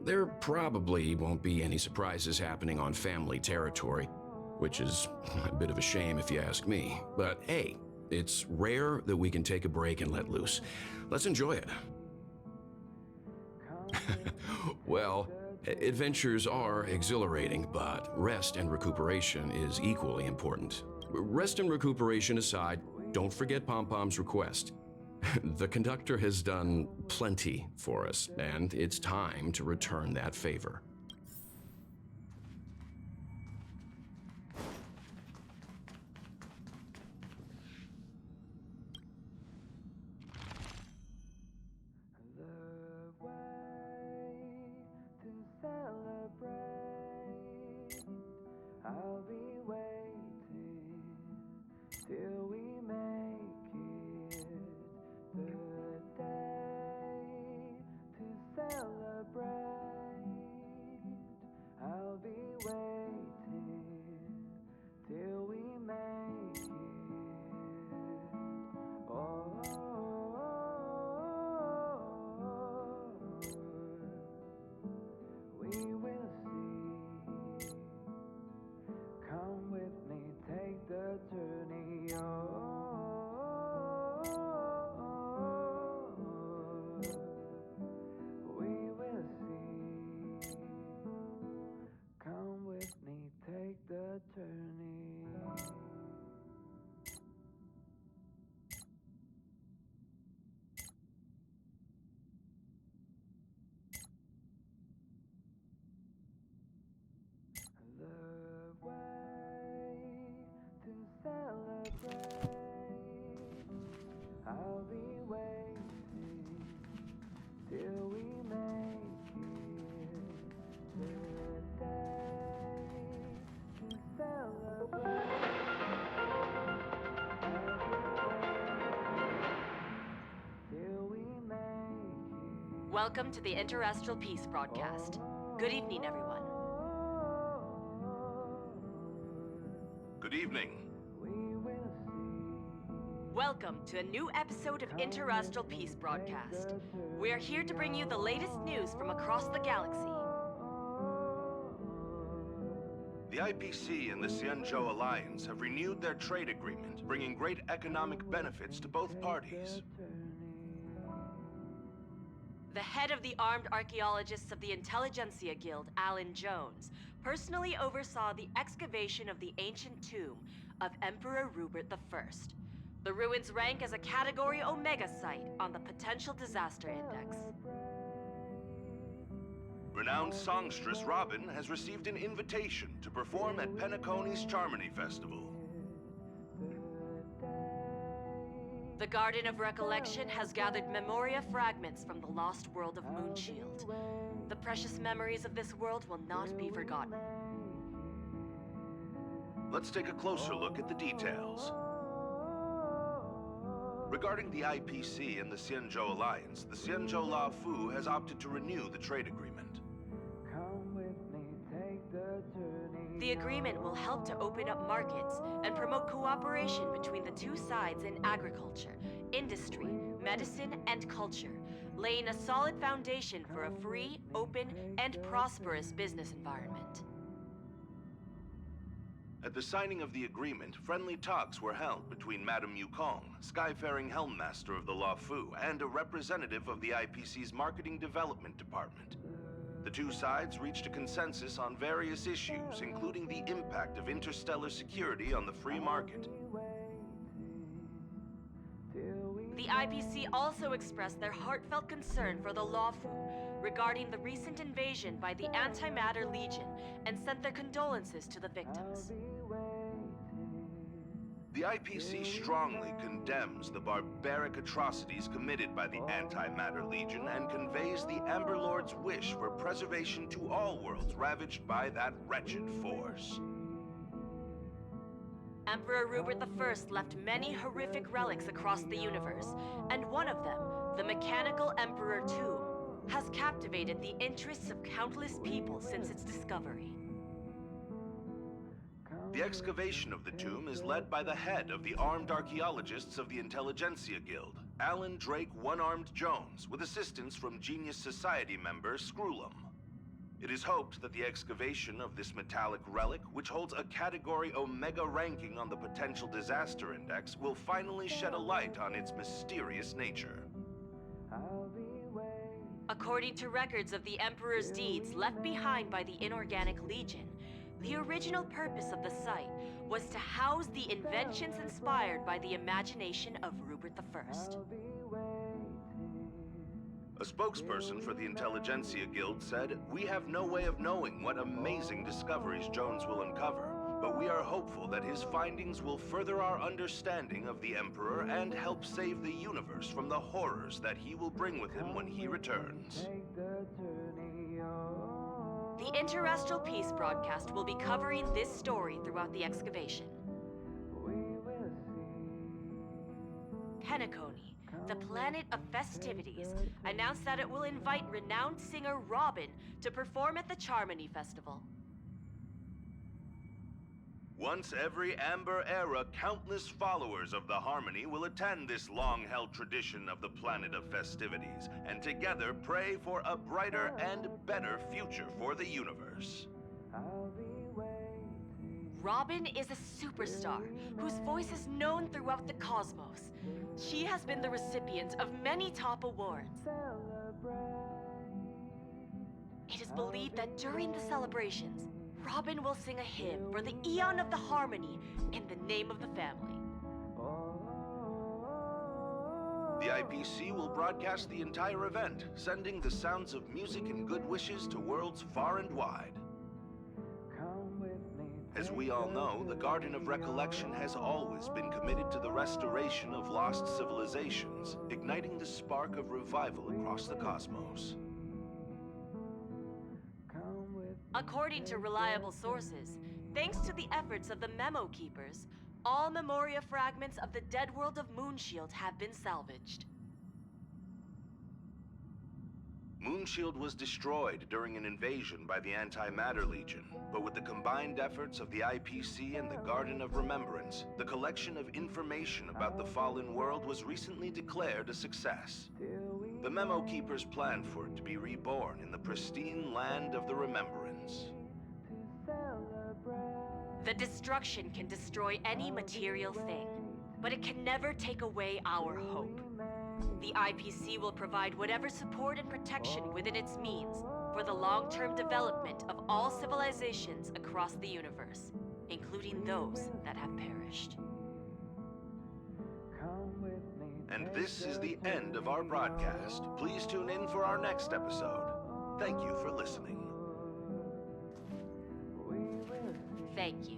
There probably won't be any surprises happening on family territory, which is a bit of a shame if you ask me. But hey, it's rare that we can take a break and let loose. Let's enjoy it. Well, adventures are exhilarating, but rest and recuperation is equally important. Rest and recuperation aside, don't forget Pom-Pom's request. The conductor has done plenty for us, and it's time to return that favor. Welcome to the Interastral Peace broadcast. Good evening, everyone. Good evening. Welcome to a new episode of Interastral Peace broadcast. We are here to bring you the latest news from across the galaxy. The IPC and the Xianzhou Alliance have renewed their trade agreement, bringing great economic benefits to both parties. The head of the Armed Archaeologists of the Intelligentsia Guild, Alan Jones, personally oversaw the excavation of the ancient tomb of Emperor Rupert I. The ruins rank as a Category Omega site on the Potential Disaster Index. Renowned songstress Robin has received an invitation to perform at Penacony's Charmony Festival. The Garden of Recollection has gathered Memoria fragments from the lost world of Moonshield. The precious memories of this world will not be forgotten. Let's take a closer look at the details. Regarding the IPC and the Xianzhou Alliance, the Xianzhou La Fu has opted to renew the trade agreement. The agreement will help to open up markets and promote cooperation between the two sides in agriculture, industry, medicine, and culture, laying a solid foundation for a free, open, and prosperous business environment. At the signing of the agreement, friendly talks were held between Madame Yukong, Skyfaring Helmmaster of the La Fu, and a representative of the IPC's Marketing Development Department. The two sides reached a consensus on various issues, including the impact of interstellar security on the free market. The IPC also expressed their heartfelt concern for the La Fu regarding the recent invasion by the Antimatter Legion and sent their condolences to the victims. The IPC strongly condemns the barbaric atrocities committed by the Antimatter Legion and conveys the Amber Lord's wish for preservation to all worlds ravaged by that wretched force. Emperor Rupert I left many horrific relics across the universe, and one of them, the Mechanical Emperor Tomb, has captivated the interests of countless people since its discovery. The excavation of the tomb is led by the head of the Armed Archaeologists of the Intelligentsia Guild, Alan Drake One-Armed Jones, with assistance from Genius Society member Screwlum. It is hoped that the excavation of this metallic relic, which holds a Category Omega ranking on the Potential Disaster Index, will finally shed a light on its mysterious nature. According to records of the Emperor's deeds left behind by the Inorganic Legion, the original purpose of the site was to house the inventions inspired by the imagination of Rupert I. A spokesperson for the Intelligentsia Guild said, "We have no way of knowing what amazing discoveries Jones will uncover, but we are hopeful that his findings will further our understanding of the Emperor and help save the universe from the horrors that he will bring with him when he returns." The Interestral Peace broadcast will be covering this story throughout the excavation. Penacony, the planet of festivities, announced that it will invite renowned singer Robin to perform at the Charmony Festival. Once every Amber Era, countless followers of the Harmony will attend this long-held tradition of the planet of festivities, and together pray for a brighter and better future for the universe. Robin is a superstar whose voice is known throughout the cosmos. She has been the recipient of many top awards. It is believed that during the celebrations, Robin will sing a hymn for the Eon of the Harmony in the name of the family. The IPC will broadcast the entire event, sending the sounds of music and good wishes to worlds far and wide. As we all know, the Garden of Recollection has always been committed to the restoration of lost civilizations, igniting the spark of revival across the cosmos. According to reliable sources, thanks to the efforts of the Memo Keepers, all Memoria fragments of the dead world of Moonshield have been salvaged. Moonshield was destroyed during an invasion by the Antimatter Legion, but with the combined efforts of the IPC and the Garden of Remembrance, the collection of information about the fallen world was recently declared a success. The Memo Keepers planned for it to be reborn in the pristine land of the Remembrance. The destruction can destroy any material thing, but it can never take away our hope. The IPC will provide whatever support and protection within its means for the long-term development of all civilizations across the universe, including those that have perished. And this is the end of our broadcast. Please tune in for our next episode. Thank you for listening. Thank you.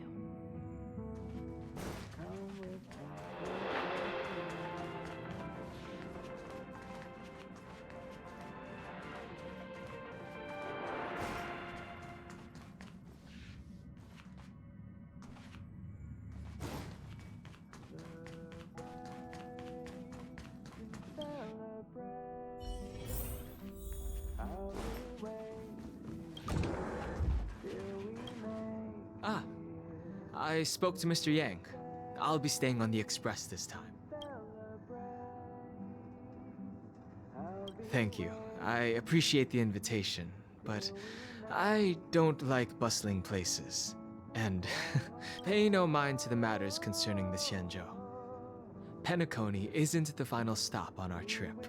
I spoke to Mr. Yang. I'll be staying on the express this time. Thank you. I appreciate the invitation, but I don't like bustling places. And pay no mind to the matters concerning the Xianzhou. Penacony isn't the final stop on our trip.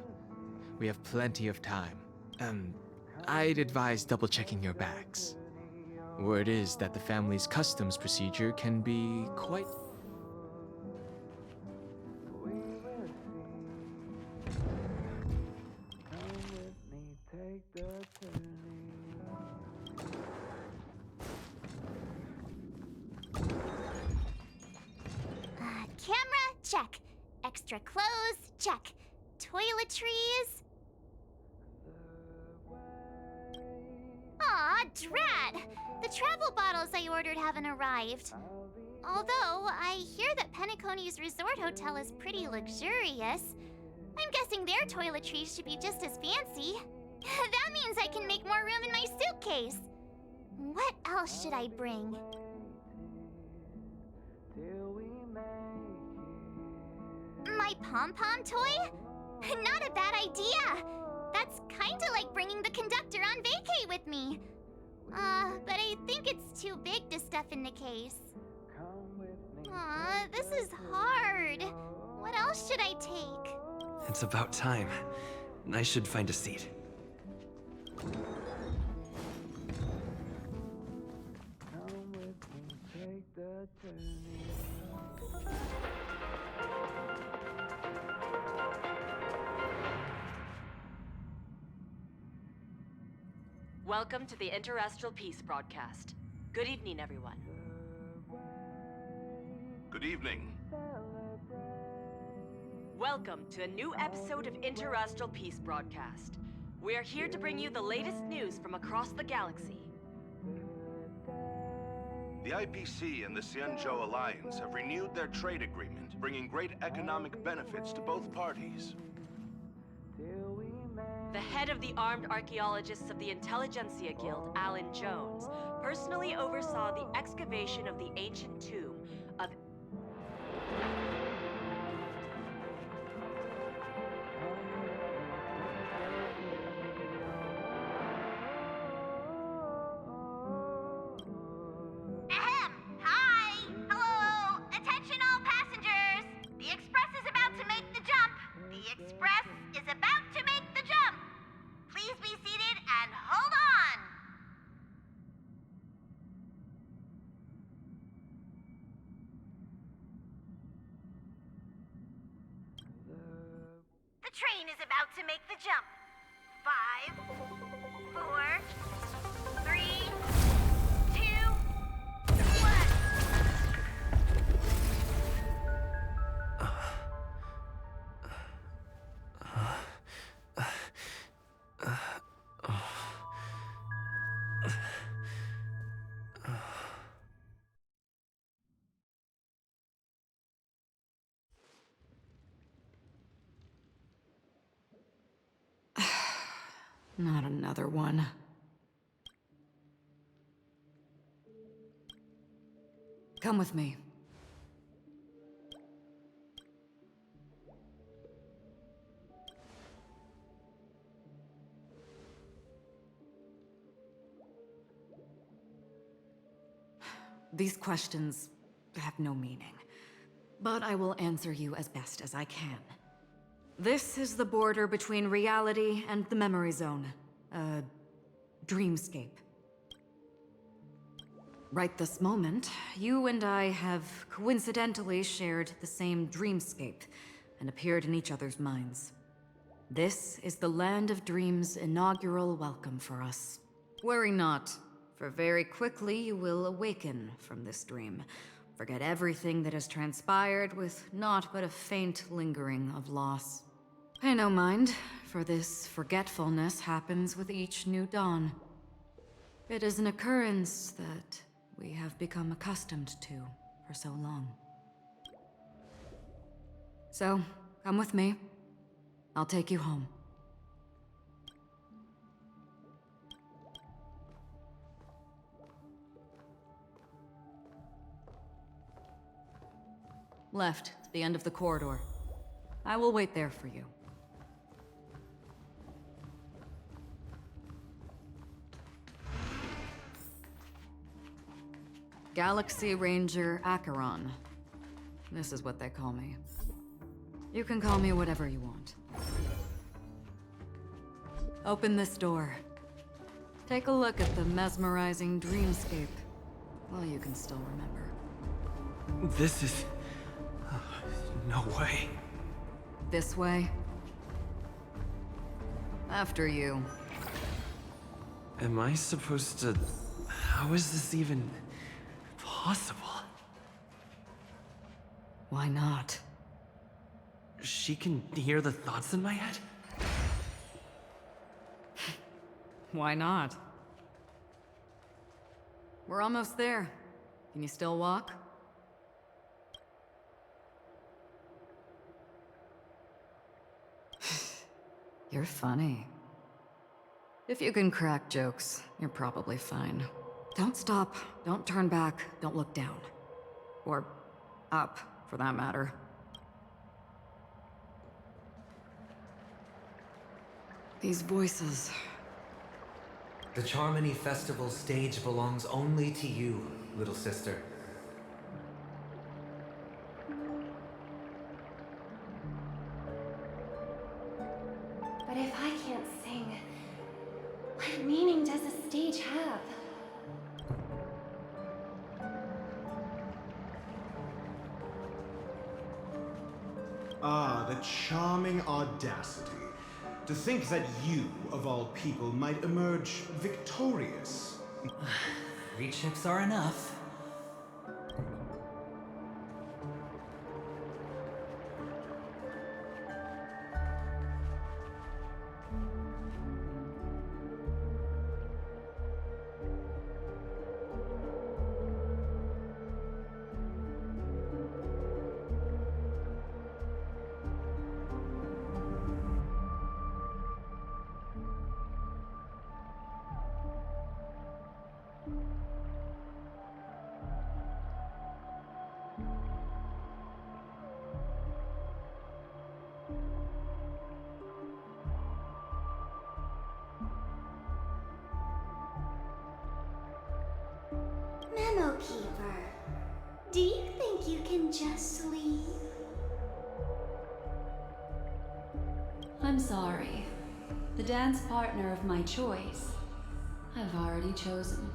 We have plenty of time. I'd advise double-checking your bags. Word is that the family's customs procedure can be quite... Camera, check. Extra clothes, check. Toiletries. Aw, drat! The travel bottles I ordered haven't arrived. Although, I hear that Penacony's resort hotel is pretty luxurious. I'm guessing their toiletries should be just as fancy. That means I can make more room in my suitcase. What else should I bring? My pom-pom toy? Not a bad idea! That's kinda like bringing the conductor on vacay with me. But I think it's too big to stuff in the case. Aw, this is hard. What else should I take? It's about time. I should find a seat. Welcome to the Interastral Peace broadcast. Good evening, everyone. Good evening. Welcome to a new episode of Interastral Peace broadcast. We are here to bring you the latest news from across the galaxy. The IPC and the Xianzhou Alliance have renewed their trade agreement, bringing great economic benefits to both parties. The head of the Armed Archaeologists of the Intelligentsia Guild, Alan Jones, personally oversaw the excavation of the ancient tomb of... Ahem! Hi! Hello! Attention all passengers! The Express is about to make the jump! The Express is about to make the jump! Please be seated and hold on! The train is about to make the jump. 5, 4, 3, 2, 1. Not another one. Come with me. These questions have no meaning, but I will answer you as best as I can. This is the border between reality and the memory zone. A dreamscape. Right this moment, you and I have coincidentally shared the same dreamscape and appeared in each other's minds. This is the Land of Dreams' inaugural welcome for us. Worry not, for very quickly you will awaken from this dream. Forget everything that has transpired with naught but a faint lingering of loss. Pay no mind, for this forgetfulness happens with each new dawn. It is an occurrence that we have become accustomed to for so long. So, come with me. I'll take you home. Left, to the end of the corridor. I will wait there for you. Galaxy Ranger Acheron. This is what they call me. You can call me whatever you want. Open this door. Take a look at the mesmerizing dreamscape. Well, you can still remember. This is... no way. This way. After you. Am I supposed to... How is this even... possible? Why not? She can hear the thoughts in my head? Why not? We're almost there. Can you still walk? You're funny. If you can crack jokes, you're probably fine. Don't stop, don't turn back, don't look down. Or up, for that matter. These voices... The Charmony Festival stage belongs only to you, little sister. But if I can't sing, what meaning does a stage have? Ah, the charming audacity. To think that you, of all people, might emerge victorious. 3 chips are enough. Memo Keeper, do you think you can just leave? I'm sorry. The dance partner of my choice, I've already chosen.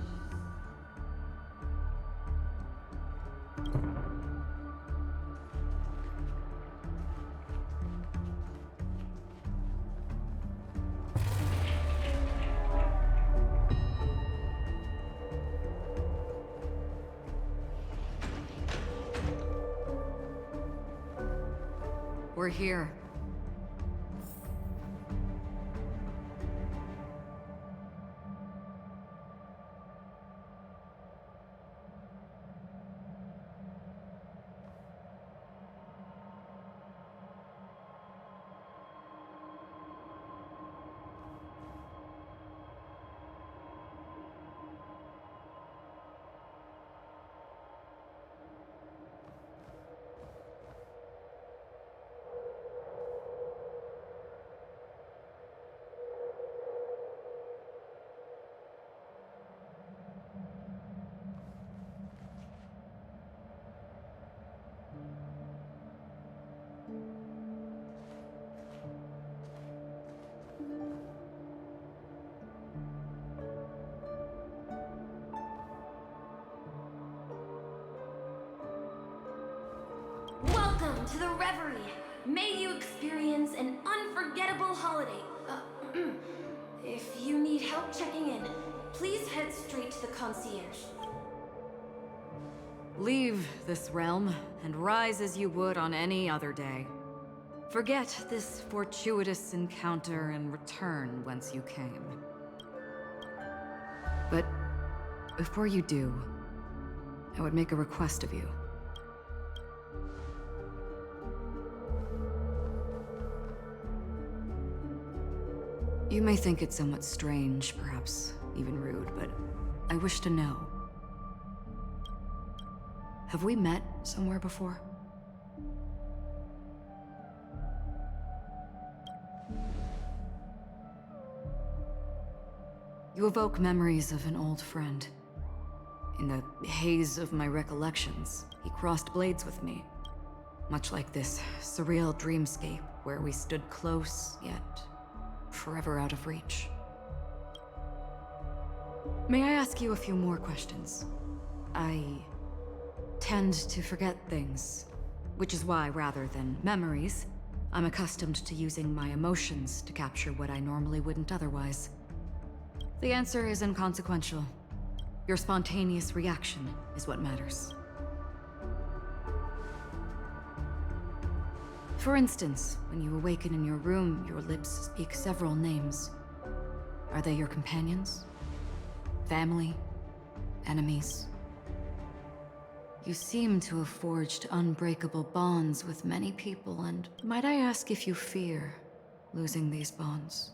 We're here. Welcome to the Reverie! May you experience an unforgettable holiday. If you need help checking in, please head straight to the concierge. Leave this realm and rise as you would on any other day. Forget this fortuitous encounter and return whence you came. But before you do, I would make a request of you. You may think it somewhat strange, perhaps even rude, but I wish to know. Have we met somewhere before? You evoke memories of an old friend. In the haze of my recollections, he crossed blades with me. Much like this surreal dreamscape where we stood close, yet forever out of reach. May I ask you a few more questions? I tend to forget things, which is why, rather than memories, I'm accustomed to using my emotions to capture what I normally wouldn't otherwise. The answer is inconsequential. Your spontaneous reaction is what matters. For instance, when you awaken in your room, your lips speak several names. Are they your companions? Family? Enemies? You seem to have forged unbreakable bonds with many people, and might I ask if you fear losing these bonds?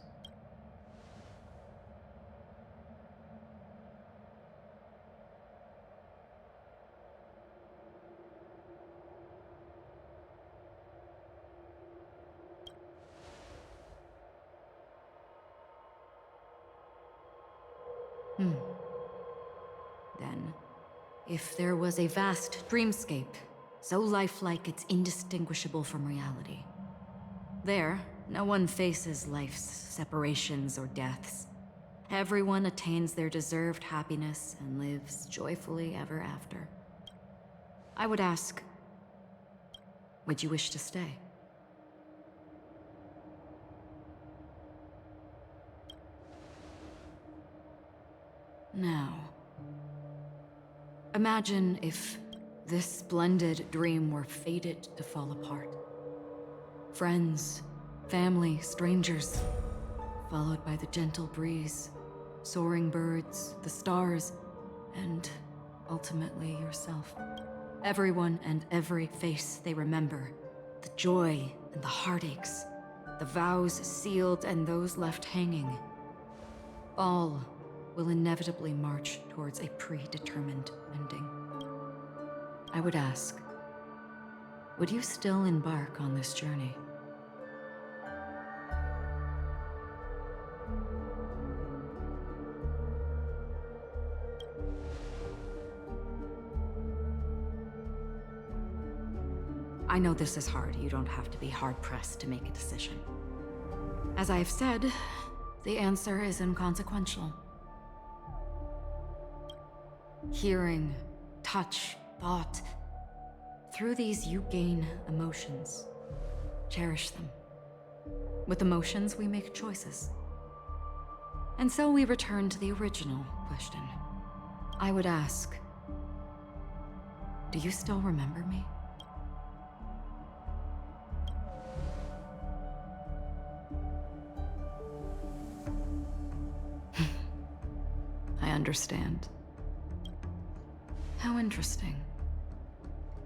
Then, if there was a vast dreamscape, so lifelike it's indistinguishable from reality, there, no one faces life's separations or deaths. Everyone attains their deserved happiness and lives joyfully ever after. I would ask, would you wish to stay? Now, imagine if this splendid dream were fated to fall apart. Friends, family, strangers, followed by the gentle breeze, soaring birds, the stars, and ultimately yourself. Everyone and every face they remember, the joy and the heartaches, the vows sealed and those left hanging, all will inevitably march towards a predetermined ending. I would ask, would you still embark on this journey? I know this is hard. You don't have to be hard-pressed to make a decision. As I have said, the answer is inconsequential. Hearing, touch, thought. Through these, you gain emotions. Cherish them. With emotions, we make choices. And so we return to the original question. I would ask, do you still remember me? I understand. How interesting.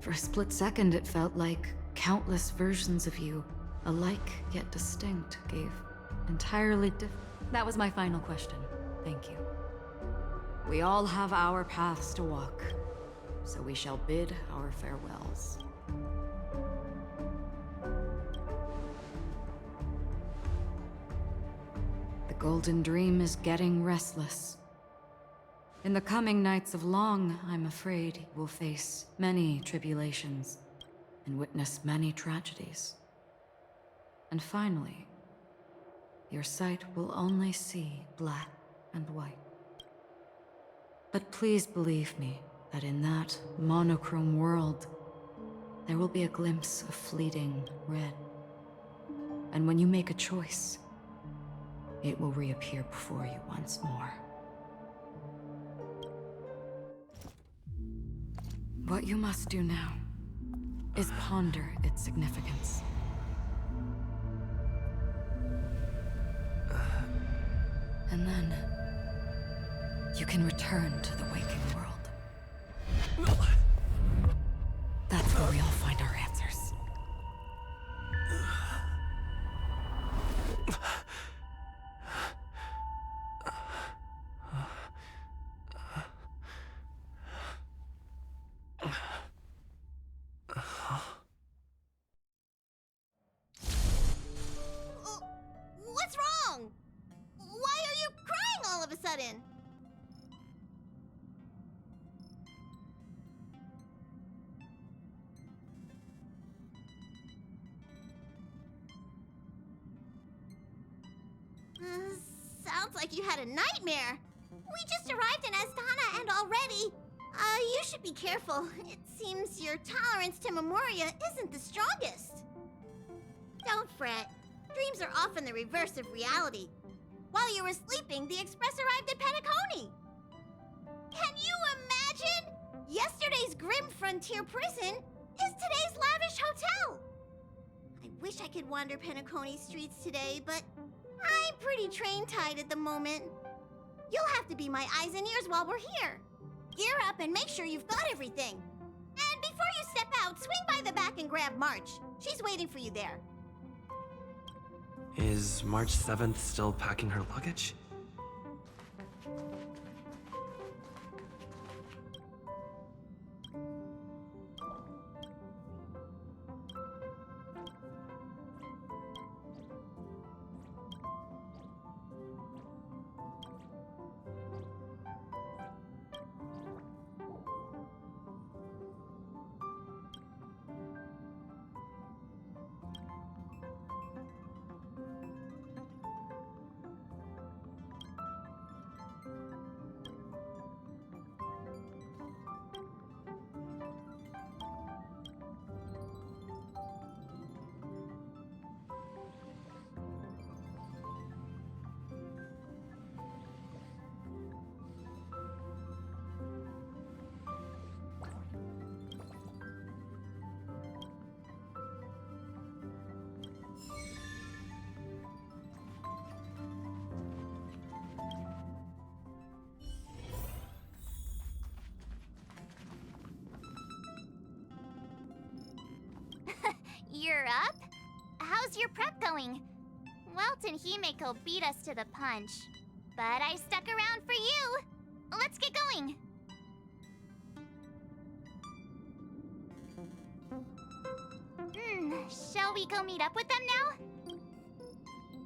For a split second, it felt like countless versions of you, alike yet distinct, gave entirely different... That was my final question. Thank you. We all have our paths to walk, so we shall bid our farewells. The Golden Dream is getting restless. In the coming nights of Long, I'm afraid you will face many tribulations and witness many tragedies. And finally, your sight will only see black and white. But please believe me that in that monochrome world, there will be a glimpse of fleeting red. And when you make a choice, it will reappear before you once more. What you must do now is ponder its significance. And then you can return to the waking world. That's where we all find our answers. What's wrong? Why are you crying all of a sudden? Sounds like you had a nightmare. We just arrived in Astana and already... you should be careful. It seems your tolerance to Memoria isn't the strongest. Don't fret. Dreams are often the reverse of reality. While you were sleeping, the Express arrived at Penacony. Can you imagine? Yesterday's grim frontier prison is today's lavish hotel. I wish I could wander Penacony streets today, but I'm pretty train-tied at the moment. You'll have to be my eyes and ears while we're here. Gear up and make sure you've got everything. And before you step out, swing by the back and grab March. She's waiting for you there. Is March 7th still packing her luggage? You're up? How's your prep going? Welt and Himeko beat us to the punch. But I stuck around for you! Let's get going! Shall we go meet up with them now?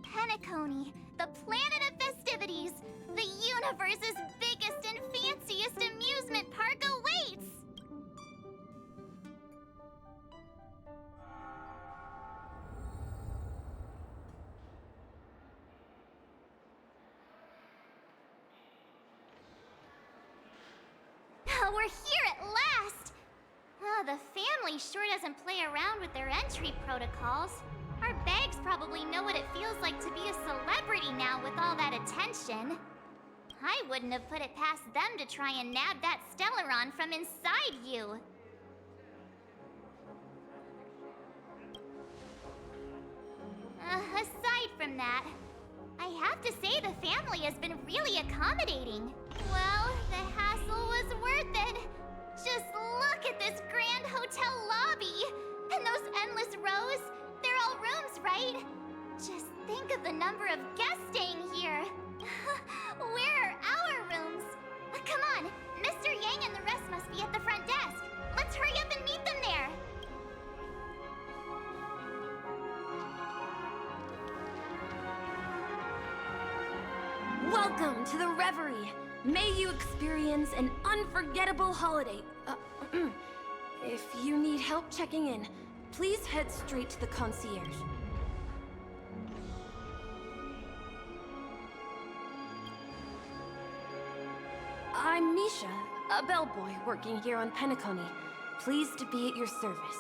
Penacony, the planet of festivities! The universe's biggest and fanciest amusement park awaits! We're here at last! The family sure doesn't play around with their entry protocols. Our bags probably know what it feels like to be a celebrity now with all that attention. I wouldn't have put it past them to try and nab that Stellaron from inside you. Aside from that, I have to say the family has been really accommodating. Well, the hassle was worth it. Just look at this grand hotel lobby! And those endless rows, they're all rooms, right? Just think of the number of guests staying here. Where are our rooms? Come on, Mr. Yang and the rest must be at the front desk. Let's hurry up and meet them there. Welcome to the Reverie. May you experience an unforgettable holiday. If you need help checking in, please head straight to the concierge. I'm Misha, a bellboy working here on Penacony. Pleased to be at your service.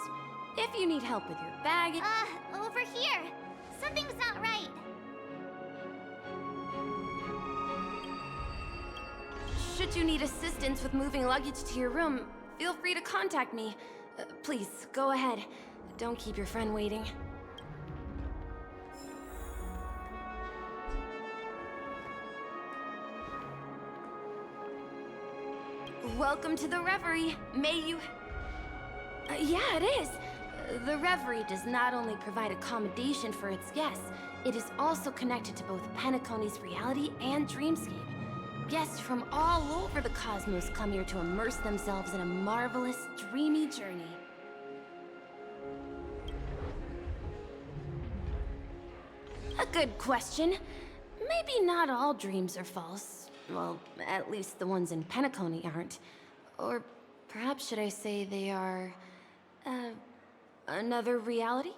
If you need help with your bag... Over here. Something's not right. Should you need assistance with moving luggage to your room, feel free to contact me. Please, go ahead. Don't keep your friend waiting. Welcome to the Reverie. May you... yeah, it is. The Reverie does not only provide accommodation for its guests, it is also connected to both Penacony's reality and dreamscape. Guests from all over the cosmos come here to immerse themselves in a marvelous, dreamy journey. A good question. Maybe not all dreams are false. Well, at least the ones in Penacony aren't. Or perhaps should I say they are... another reality?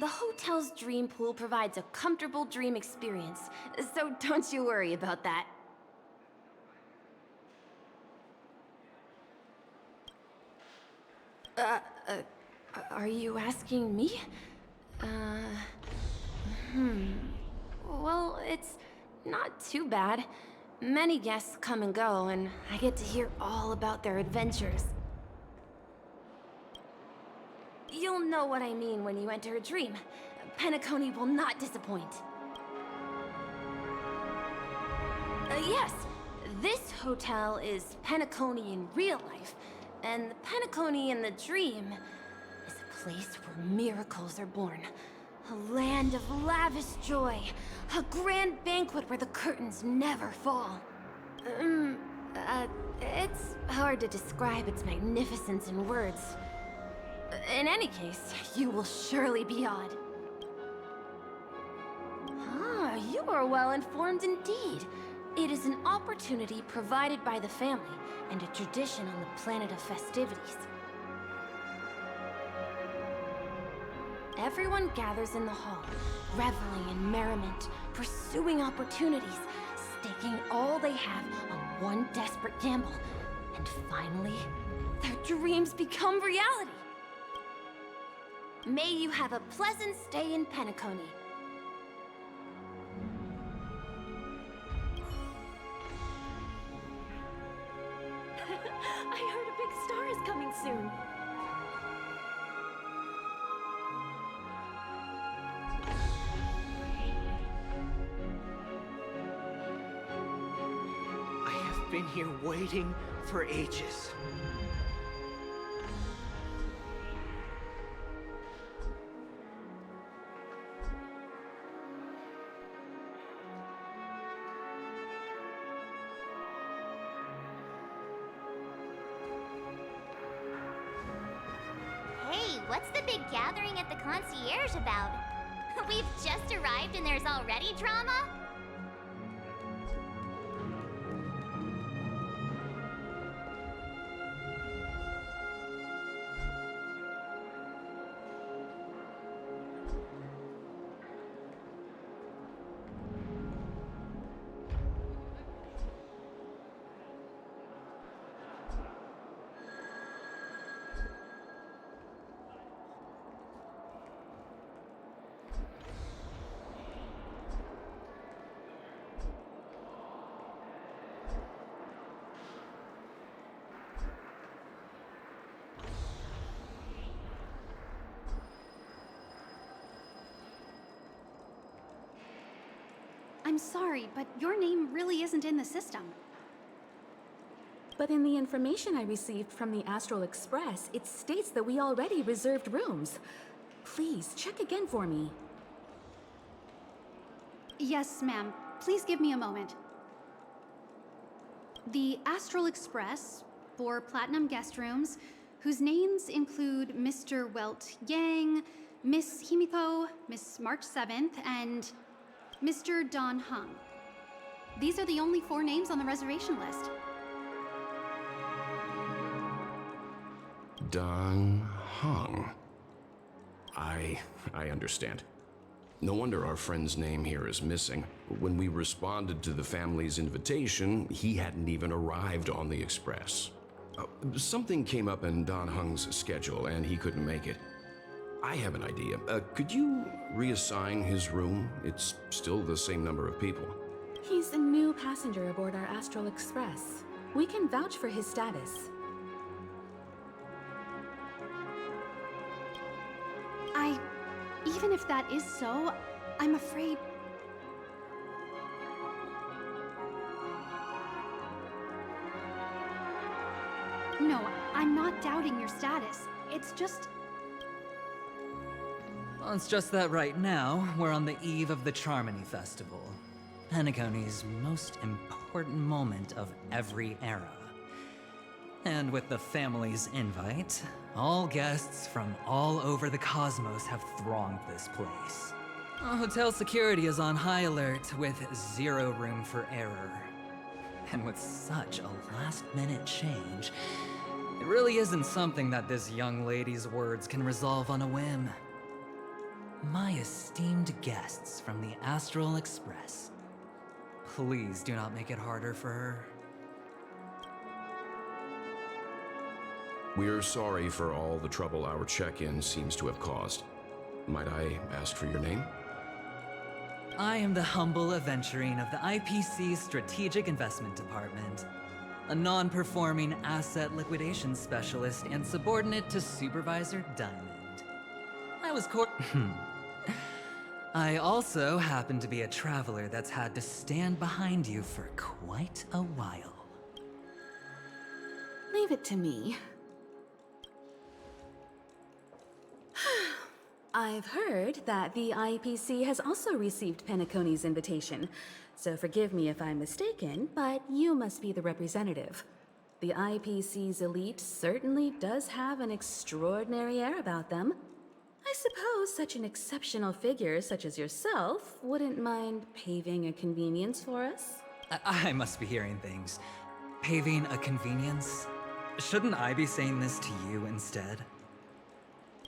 The hotel's dream pool provides a comfortable dream experience, so don't you worry about that. Are you asking me? Well, it's not too bad. Many guests come and go, and I get to hear all about their adventures. You'll know what I mean when you enter a dream. Penacony will not disappoint. Yes, this hotel is Penacony in real life, and the Penacony in the dream is a place where miracles are born. A land of lavish joy. A grand banquet where the curtains never fall. It's hard to describe its magnificence in words. In any case, you will surely be awed. Ah, you are well informed indeed. It is an opportunity provided by the family and a tradition on the planet of festivities. Everyone gathers in the hall, reveling in merriment, pursuing opportunities, staking all they have on one desperate gamble. And finally, their dreams become reality. May you have a pleasant stay in Penacony. I heard a big star is coming soon. I have been here waiting for ages. Hey, what's the big gathering at the concierge about? We've just arrived and there's already drama? I'm sorry, but your name really isn't in the system. But in the information I received from the Astral Express, it states that we already reserved rooms. Please, check again for me. Yes, ma'am. Please give me a moment. The Astral Express, 4 platinum guest rooms, whose names include Mr. Welt Yang, Miss Himiko, Miss March 7th, and Mr. Don Hung. These are the only 4 names on the reservation list. Don Hung. I understand. No wonder our friend's name here is missing. When we responded to the family's invitation, he hadn't even arrived on the express. Something came up in Don Hung's schedule and he couldn't make it. I have an idea. Could you reassign his room? It's still the same number of people. He's a new passenger aboard our Astral Express. We can vouch for his status. Even if that is so, I'm afraid... No, I'm not doubting your status. It's just... Well, it's just that right now, we're on the eve of the Charmony Festival. Penacony's most important moment of every era. And with the family's invite, all guests from all over the cosmos have thronged this place. Hotel security is on high alert with 0 room for error. And with such a last-minute change, it really isn't something that this young lady's words can resolve on a whim. My esteemed guests from the Astral Express. Please do not make it harder for her. We're sorry for all the trouble our check-in seems to have caused. Might I ask for your name? I am the humble aventurine of the IPC's Strategic Investment Department, a non-performing asset liquidation specialist and subordinate to Supervisor Diamond. I also happen to be a traveler that's had to stand behind you for quite a while. Leave it to me. I've heard that the IPC has also received Penacony's invitation, so forgive me if I'm mistaken, but you must be the representative. The IPC's elite certainly does have an extraordinary air about them. I suppose such an exceptional figure such as yourself wouldn't mind paving a convenience for us? I must be hearing things. Paving a convenience? Shouldn't I be saying this to you instead?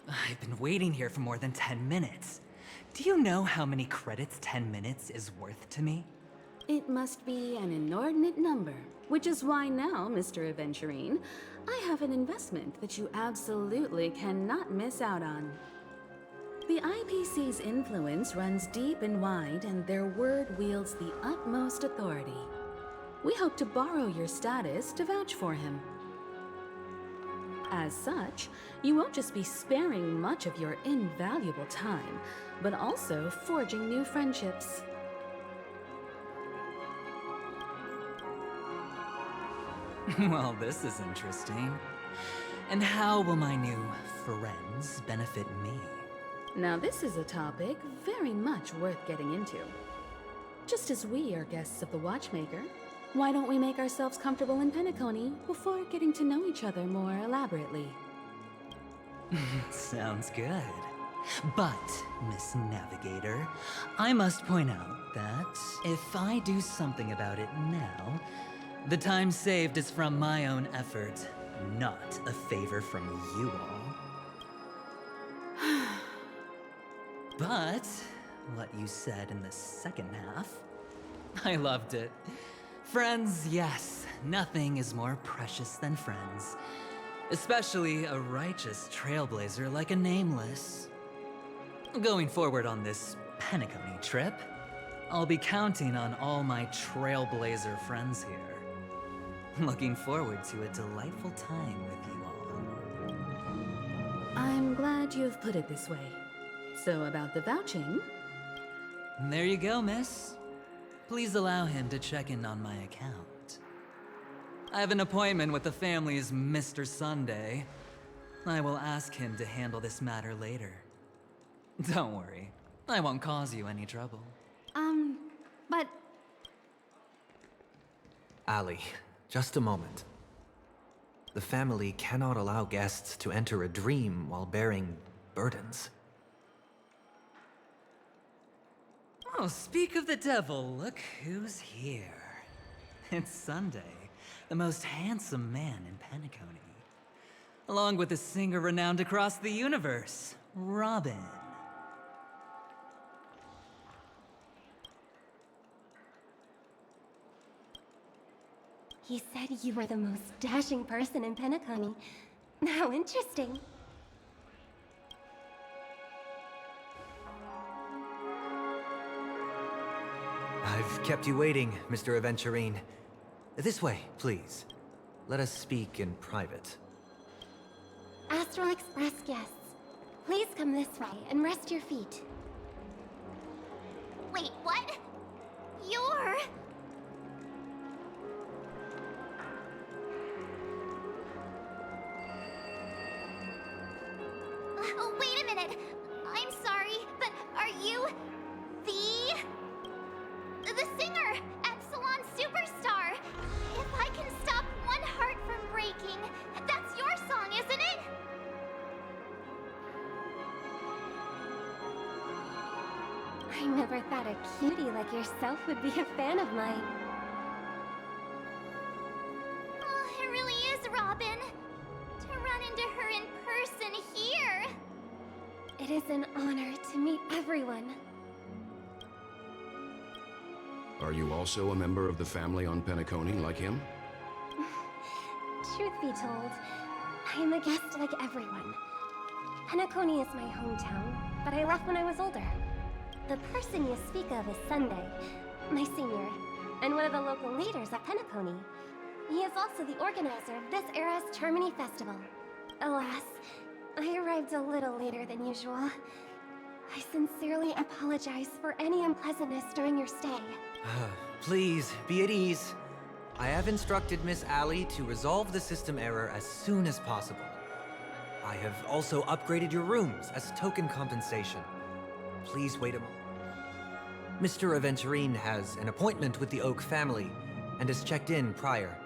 I've been waiting here for more than 10 minutes. Do you know how many credits 10 minutes is worth to me? It must be an inordinate number, which is why now, Mr. Aventurine, I have an investment that you absolutely cannot miss out on. The IPC's influence runs deep and wide, and their word wields the utmost authority. We hope to borrow your status to vouch for him. As such, you won't just be sparing much of your invaluable time, but also forging new friendships. Well, this is interesting. And how will my new friends benefit me? Now this is a topic very much worth getting into. Just as we are guests of the Watchmaker, why don't we make ourselves comfortable in Penacony before getting to know each other more elaborately? Sounds good. But, Miss Navigator, I must point out that if I do something about it now, the time saved is from my own effort, not a favor from you all. But, what you said in the second half, I loved it. Friends, yes, nothing is more precious than friends. Especially a righteous trailblazer like a Nameless. Going forward on this Penacony trip, I'll be counting on all my trailblazer friends here. Looking forward to a delightful time with you all. I'm glad you've put it this way. So about the vouching... There you go, miss. Please allow him to check in on my account. I have an appointment with the family's Mr. Sunday. I will ask him to handle this matter later. Don't worry, I won't cause you any trouble. But... Ali, just a moment. The family cannot allow guests to enter a dream while bearing burdens. Oh, speak of the devil, look who's here. It's Sunday, the most handsome man in Penacony. Along with a singer renowned across the universe, Robin. He said you were the most dashing person in Penacony. How interesting. I've kept you waiting, Mr. Aventurine. This way, please. Let us speak in private. Astral Express guests, please come this way and rest your feet. Wait, what? You're... Oh, wait a minute. I'm sorry, but are you the singer, Epsilon Superstar? If I can stop one heart from breaking, that's your song, isn't it? I never thought a cutie like yourself would be a fan of mine. Oh, it really is, Robin. To run into her in person here. It is an honor to meet everyone. Are you also a member of the family on Penacony like him? Truth be told, I am a guest like everyone. Penacony is my hometown, but I left when I was older. The person you speak of is Sunday, my senior, and one of the local leaders at Penacony. He is also the organizer of this era's Charmony Festival. Alas, I arrived a little later than usual. I sincerely apologize for any unpleasantness during your stay. Please, be at ease. I have instructed Miss Allie to resolve the system error as soon as possible. I have also upgraded your rooms as token compensation. Please wait a moment. Mr. Aventurine has an appointment with the Oak family and has checked in prior.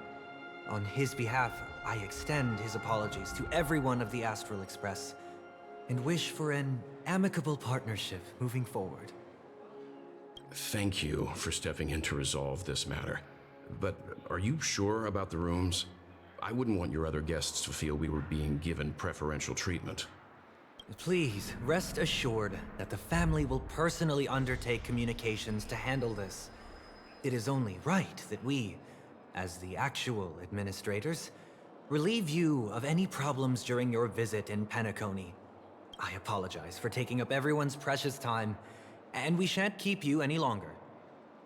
On his behalf, I extend his apologies to everyone of the Astral Express and wish for an amicable partnership moving forward. Thank you for stepping in to resolve this matter. But are you sure about the rooms? I wouldn't want your other guests to feel we were being given preferential treatment. Please, rest assured that the family will personally undertake communications to handle this. It is only right that we, as the actual administrators, relieve you of any problems during your visit in Penacony. I apologize for taking up everyone's precious time, and we shan't keep you any longer.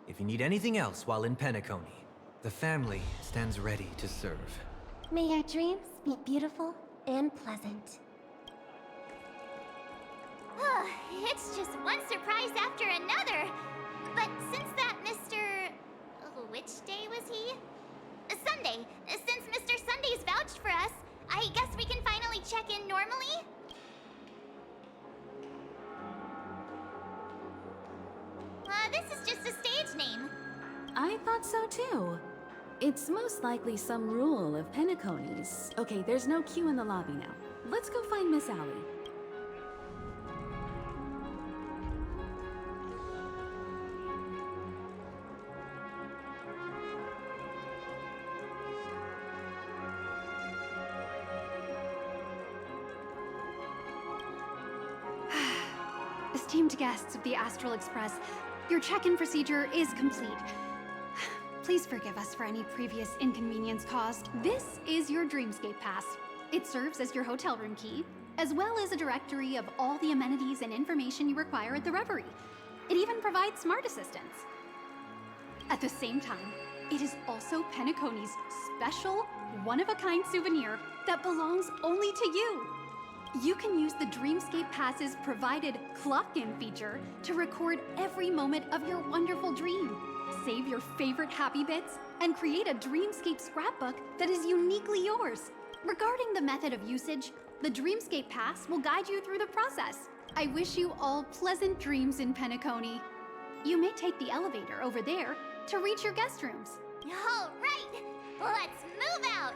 If you need anything else while in Penacony, the family stands ready to serve. May your dreams be beautiful and pleasant. It's just one surprise after another. But since that Mr. Which day was he? Sunday. Since Mr. Sunday's vouched for us, I guess we can finally check in normally? This is just a stage name. I thought so too. It's most likely some rule of Penacony's. Okay, there's no queue in the lobby now. Let's go find Miss Allie. Esteemed guests of the Astral Express, your check-in procedure is complete. Please forgive us for any previous inconvenience caused. This is your Dreamscape Pass. It serves as your hotel room key, as well as a directory of all the amenities and information you require at the Reverie. It even provides smart assistants. At the same time, it is also Penacony's special, one-of-a-kind souvenir that belongs only to you. You can use the Dreamscape Pass's provided clock-in feature to record every moment of your wonderful dream. Save your favorite happy bits and create a Dreamscape scrapbook that is uniquely yours. Regarding the method of usage, the Dreamscape Pass will guide you through the process. I wish you all pleasant dreams in Penacony. You may take the elevator over there to reach your guest rooms. All right, let's move out.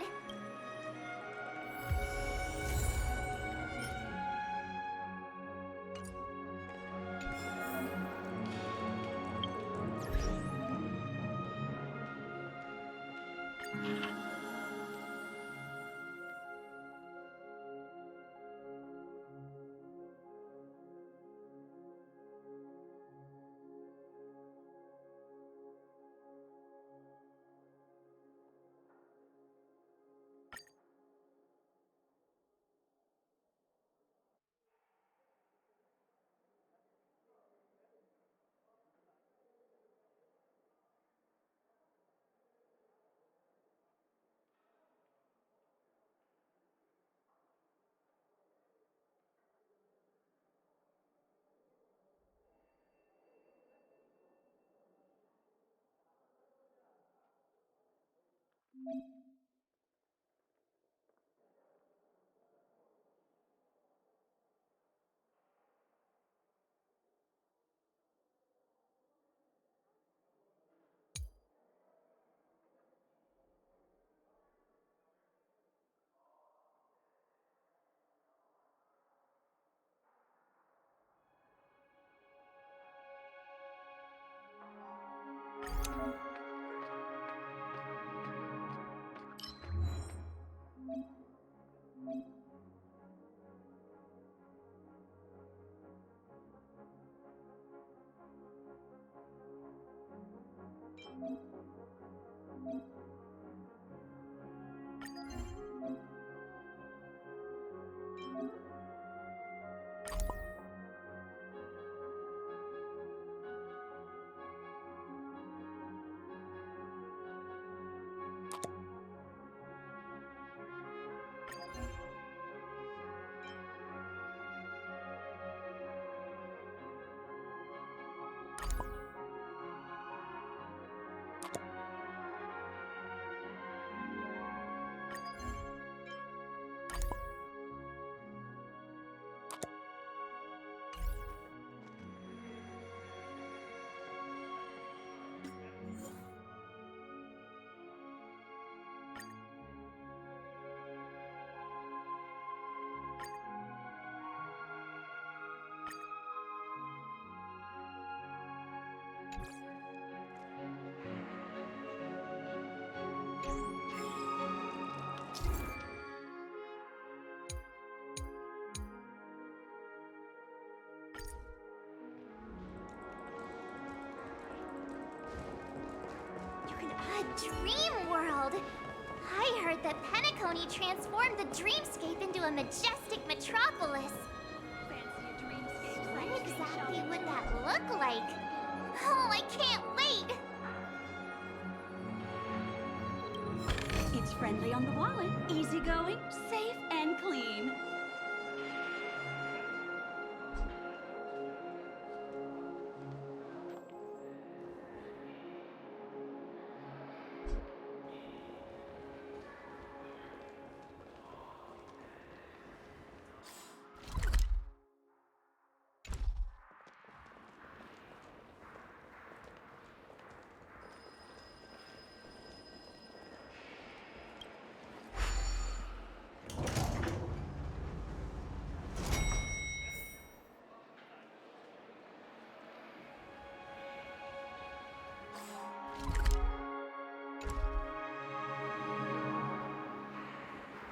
A dream world! I heard that Penacony transformed the dreamscape into a majestic metropolis. What exactly would that look like? Oh, I can't wait! It's friendly on the wallet, easygoing, safe, and clean.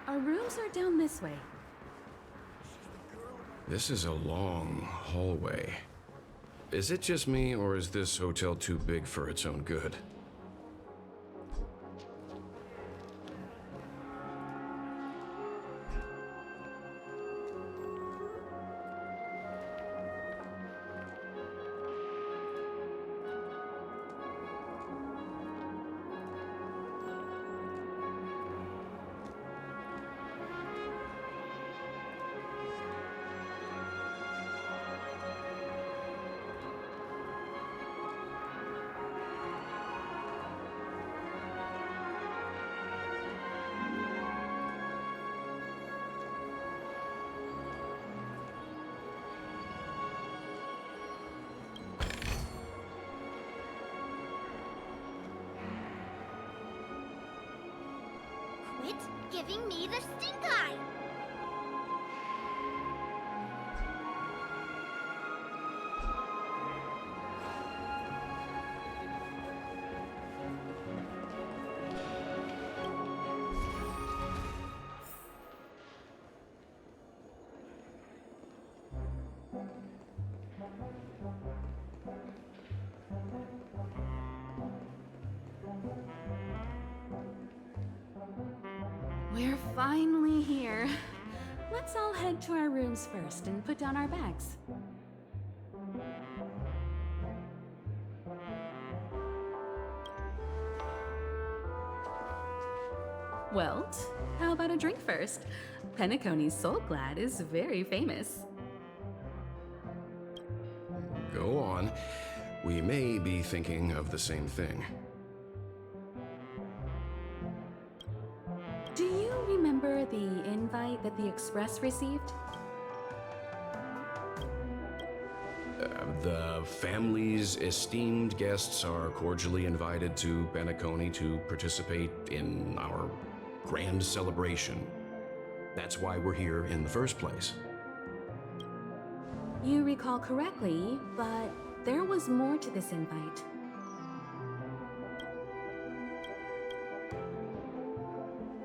Our rooms are down this way. This is a long hallway. Is it just me, or is this hotel too big for its own good? Quit giving me the stink eye! We're finally here. Let's all head to our rooms first and put down our bags. Welt, how about a drink first? Penacony's Soul Glad is very famous. Go on. We may be thinking of the same thing. Do you remember the invite that the Express received? The family's esteemed guests are cordially invited to Penacony to participate in our grand celebration. That's why we're here in the first place. You recall correctly, but there was more to this invite.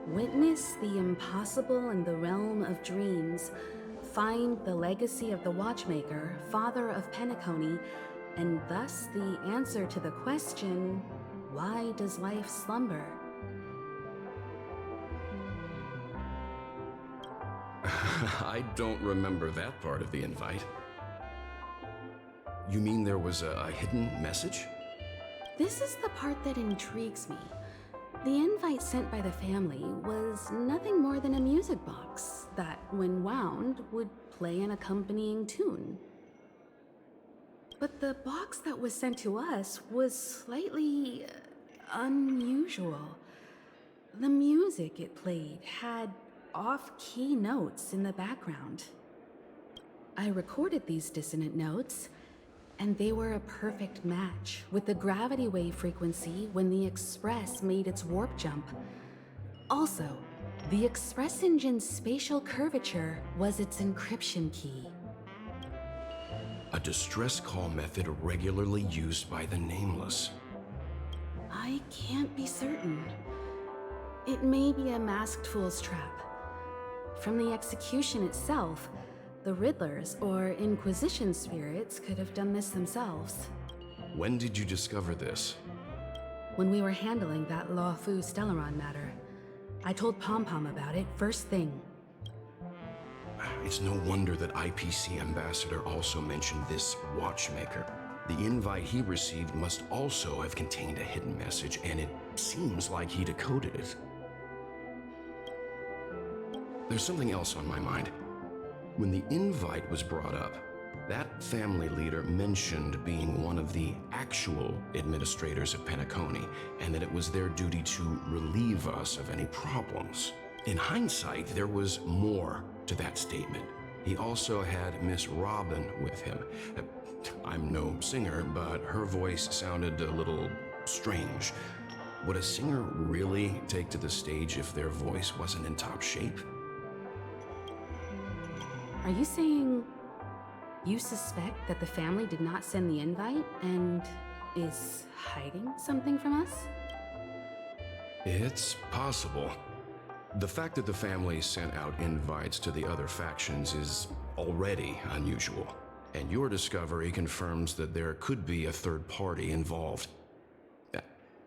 Witness the impossible in the realm of dreams. Find the legacy of the Watchmaker, father of Penacony, and thus the answer to the question, Why does life slumber? I don't remember that part of the invite. You mean there was a hidden message? This is the part that intrigues me. The invite sent by the family was nothing more than a music box that, when wound, would play an accompanying tune. But the box that was sent to us was slightly unusual. The music it played had off-key notes in the background. I recorded these dissonant notes, and they were a perfect match with the gravity wave frequency when the Express made its warp jump. Also, the Express engine's spatial curvature was its encryption key. A distress call method regularly used by the Nameless. I can't be certain. It may be a masked fool's trap. From the execution itself, the Riddlers or Inquisition spirits could have done this themselves. When did you discover this? When we were handling that Law Fu Stellaron matter, I told Pom Pom about it first thing. It's no wonder that IPC Ambassador also mentioned this watchmaker. The invite he received must also have contained a hidden message, and it seems like he decoded it. There's something else on my mind. When the invite was brought up, that family leader mentioned being one of the actual administrators of Penacony, and that it was their duty to relieve us of any problems. In hindsight, there was more to that statement. He also had Miss Robin with him. I'm no singer, but her voice sounded a little strange. Would a singer really take to the stage if their voice wasn't in top shape? Are you saying you suspect that the family did not send the invite and is hiding something from us? It's possible. The fact that the family sent out invites to the other factions is already unusual, and your discovery confirms that there could be a third party involved.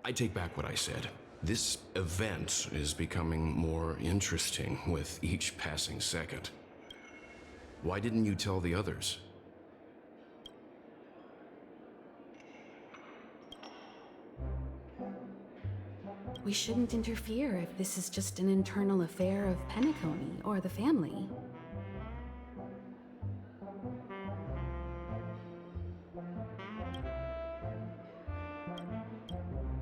I take back what I said. This event is becoming more interesting with each passing second. Why didn't you tell the others? We shouldn't interfere if this is just an internal affair of Penacony or the family.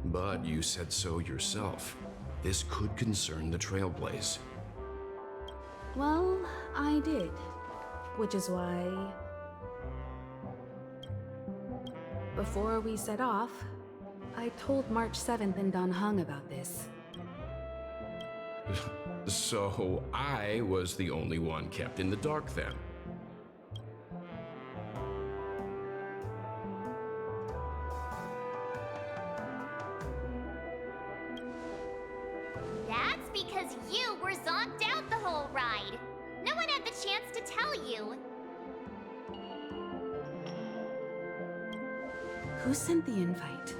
But you said so yourself. This could concern the Trailblaze. Well, I did. Which is why... Before we set off, I told March 7th and Don Hung about this. So I was the only one kept in the dark then. That's because you were zonked out the whole ride. No one had the chance to tell you. Who sent the invite?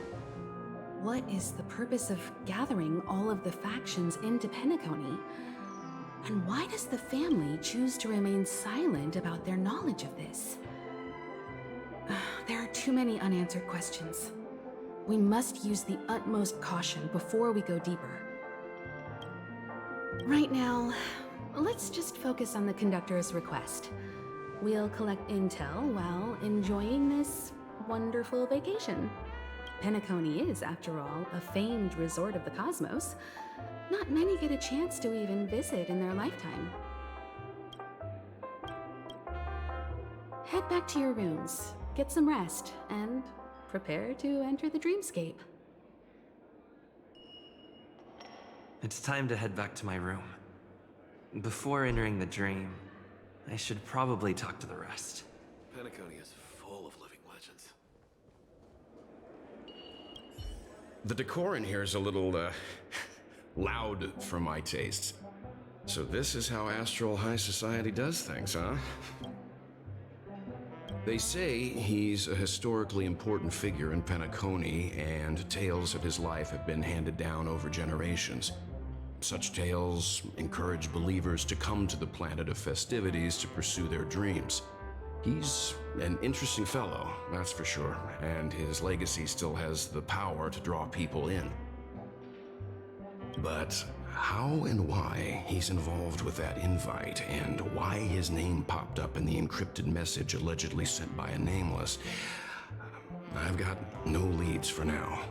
What is the purpose of gathering all of the factions into Penacony? And why does the family choose to remain silent about their knowledge of this? There are too many unanswered questions. We must use the utmost caution before we go deeper. Right now, let's just focus on the conductor's request. We'll collect intel while enjoying this wonderful vacation. Penacony is, after all, a famed resort of the cosmos. Not many get a chance to even visit in their lifetime. Head back to your rooms, get some rest, and prepare to enter the dreamscape. It's time to head back to my room. Before entering the dream, I should probably talk to the rest. Penacony is full of living legends. The decor in here is a little, loud for my tastes. So this is how Astral High Society does things, huh? They say he's a historically important figure in Penacony, and tales of his life have been handed down over generations. Such tales encourage believers to come to the planet of festivities to pursue their dreams. He's an interesting fellow, that's for sure, and his legacy still has the power to draw people in. But how and why he's involved with that invite, and why his name popped up in the encrypted message allegedly sent by a nameless, I've got no leads for now.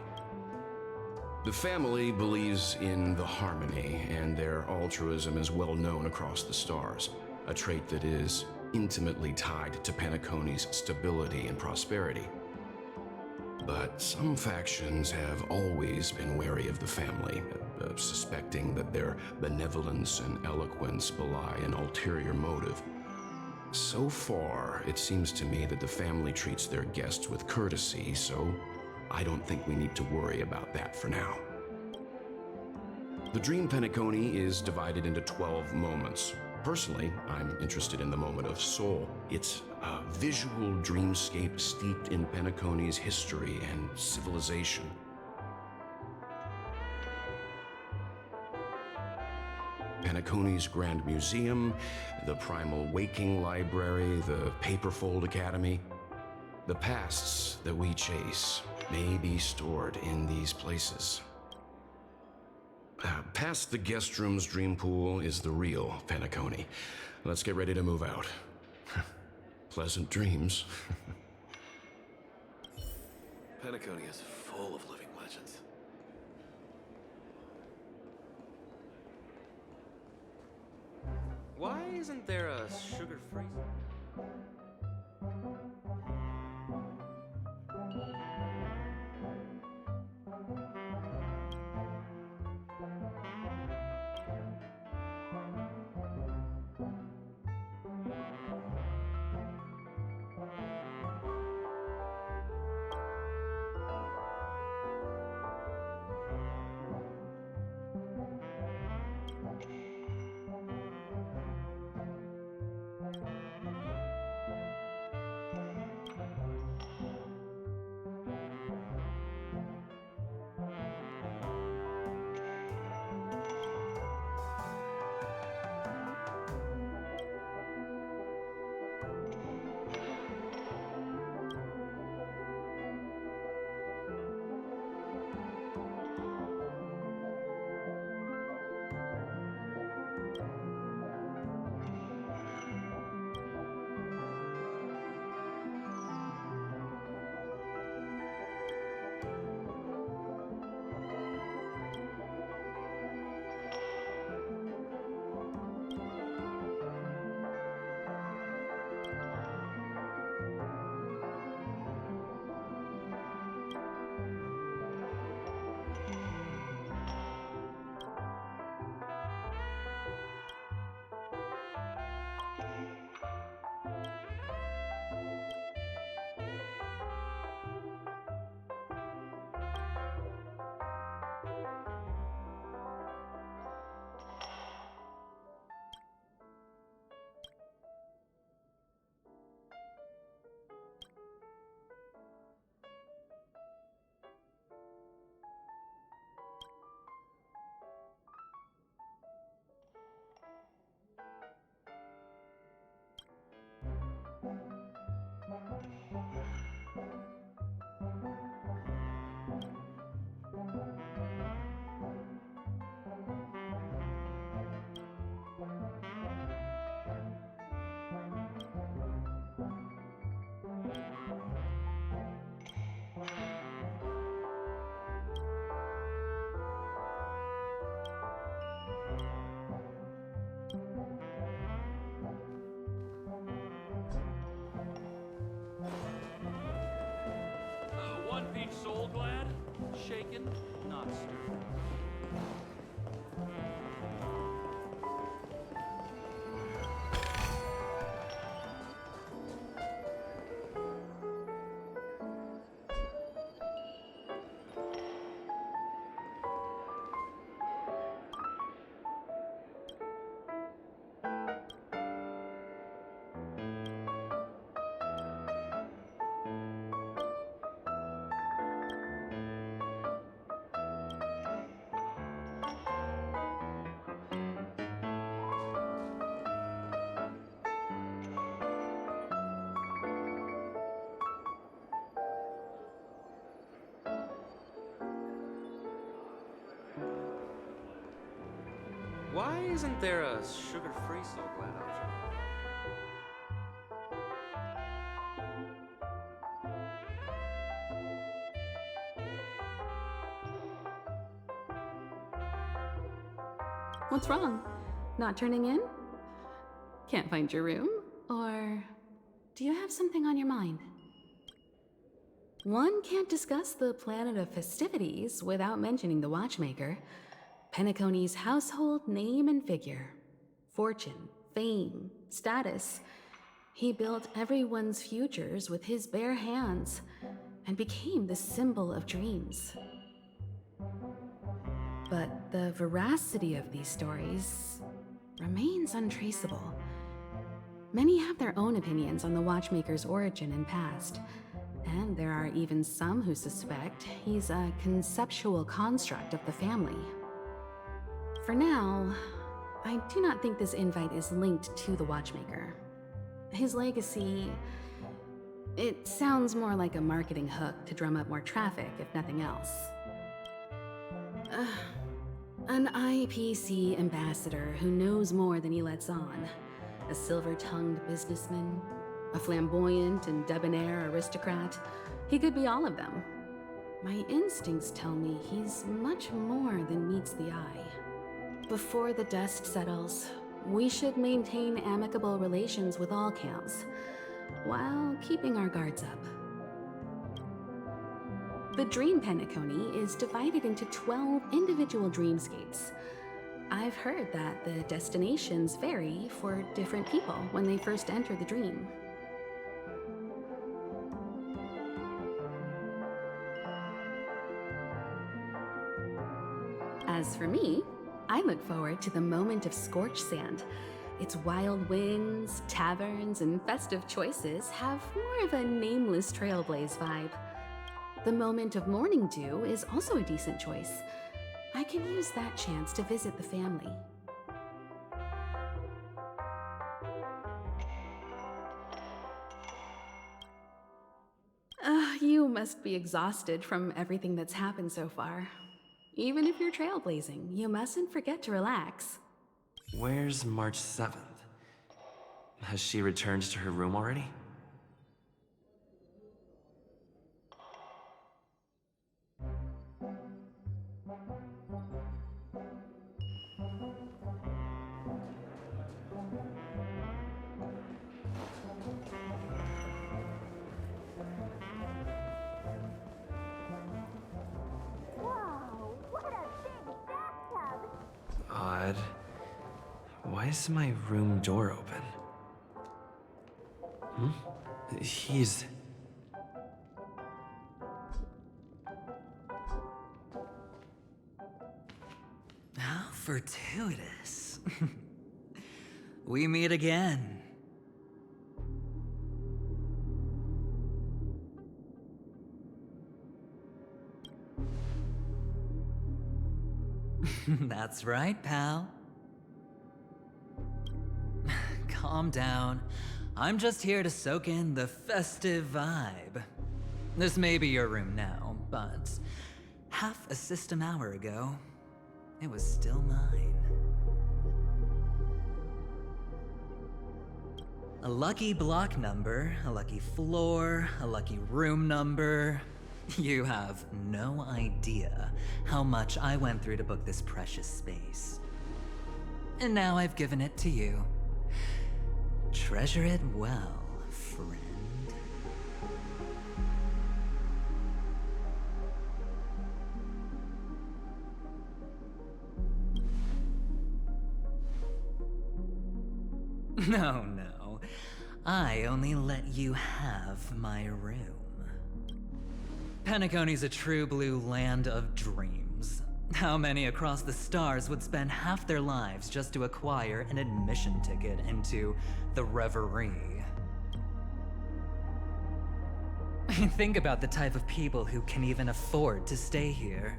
The family believes in the harmony, and their altruism is well known across the stars, a trait that is intimately tied to Penacony's stability and prosperity. But some factions have always been wary of the family, suspecting that their benevolence and eloquence belie an ulterior motive. So far, it seems to me that the family treats their guests with courtesy, so I don't think we need to worry about that for now. The Dream Penacony is divided into 12 moments. Personally, I'm interested in the moment of Soul. It's a visual dreamscape steeped in Penacony's history and civilization. Penacony's Grand Museum, the Primal Waking Library, the Paperfold Academy. The pasts that we chase may be stored in these places. Past the guest room's dream pool is the real Penacony. Let's get ready to move out. Pleasant dreams. Penacony is full of living legends. Why isn't there a sugar-free? One-piece soul glad, shaken, not stirred. Why isn't there a sugar-free Soul Glad option? What's wrong? Not turning in? Can't find your room? Or do you have something on your mind? One can't discuss the planet of festivities without mentioning the watchmaker. Penacony's household name and figure. Fortune, fame, status. He built everyone's futures with his bare hands and became the symbol of dreams. But the veracity of these stories remains untraceable. Many have their own opinions on the watchmaker's origin and past, and there are even some who suspect he's a conceptual construct of the family. For now, I do not think this invite is linked to the watchmaker. His legacy, it sounds more like a marketing hook to drum up more traffic, if nothing else. An IPC ambassador who knows more than he lets on. A silver-tongued businessman, a flamboyant and debonair aristocrat. He could be all of them. My instincts tell me he's much more than meets the eye. Before the dust settles, we should maintain amicable relations with all camps, while keeping our guards up. The Dream Penacony is divided into 12 individual dreamscapes. I've heard that the destinations vary for different people when they first enter the dream. As for me, I look forward to the moment of scorched sand. Its wild winds, taverns, and festive choices have more of a nameless trailblaze vibe. The moment of morning dew is also a decent choice. I can use that chance to visit the family. You must be exhausted from everything that's happened so far. Even if you're trailblazing, you mustn't forget to relax. Where's March 7th? Has she returned to her room already? Odd. Why is my room door open? He's... How fortuitous. We meet again. That's right, pal. Calm down. I'm just here to soak in the festive vibe. This may be your room now, but half a system hour ago, it was still mine. A lucky block number, a lucky floor, a lucky room number. You have no idea how much I went through to book this precious space. And now I've given it to you. Treasure it well, friend. No, no. I only let you have my room. Penacony's a true blue land of dreams. How many across the stars would spend half their lives just to acquire an admission ticket into the Reverie? Think about the type of people who can even afford to stay here.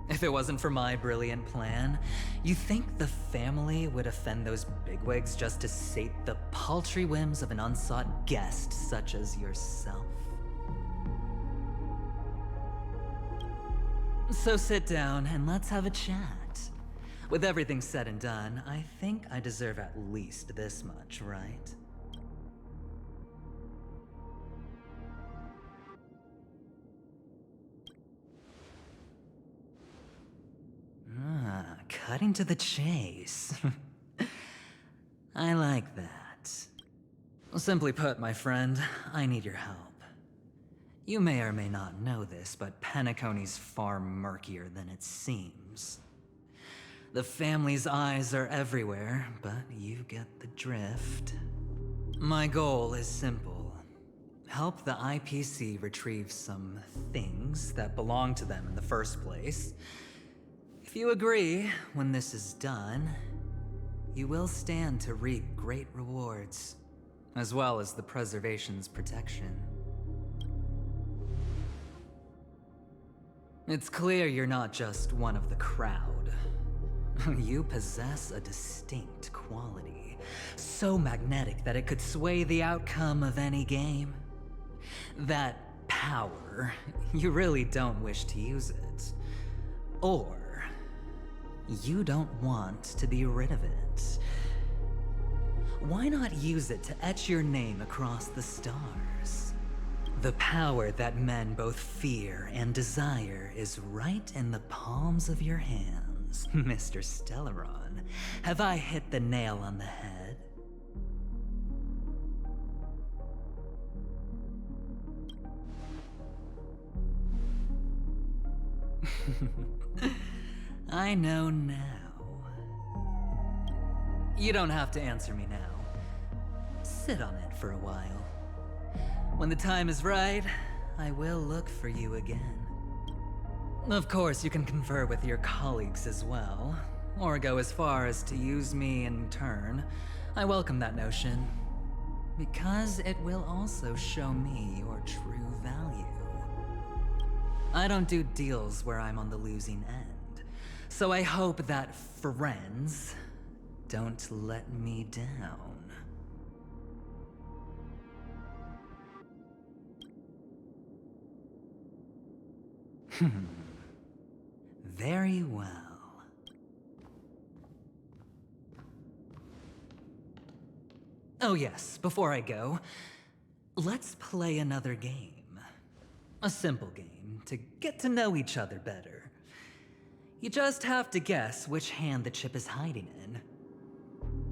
If it wasn't for my brilliant plan, you think the family would offend those bigwigs just to sate the paltry whims of an unsought guest such as yourself? So sit down and let's have a chat. With everything said and done, I think I deserve at least this much, right? Cutting to the chase. I like that. Simply put, my friend, I need your help. You may or may not know this, but Penacony's far murkier than it seems. The family's eyes are everywhere, but you get the drift. My goal is simple. Help the IPC retrieve some things that belong to them in the first place. If you agree, when this is done, you will stand to reap great rewards, as well as the preservation's protection. It's clear you're not just one of the crowd. You possess a distinct quality, so magnetic that it could sway the outcome of any game. That power, you really don't wish to use it. Or you don't want to be rid of it. Why not use it to etch your name across the stars? The power that men both fear and desire is right in the palms of your hands, Mr. Stellaron. Have I hit the nail on the head? I know now. You don't have to answer me now. Sit on it for a while. When the time is right, I will look for you again. Of course, you can confer with your colleagues as well, or go as far as to use me in turn. I welcome that notion, because it will also show me your true value. I don't do deals where I'm on the losing end, so I hope that friends don't let me down. Very well. Oh yes, before I go, let's play another game. A simple game to get to know each other better. You just have to guess which hand the chip is hiding in.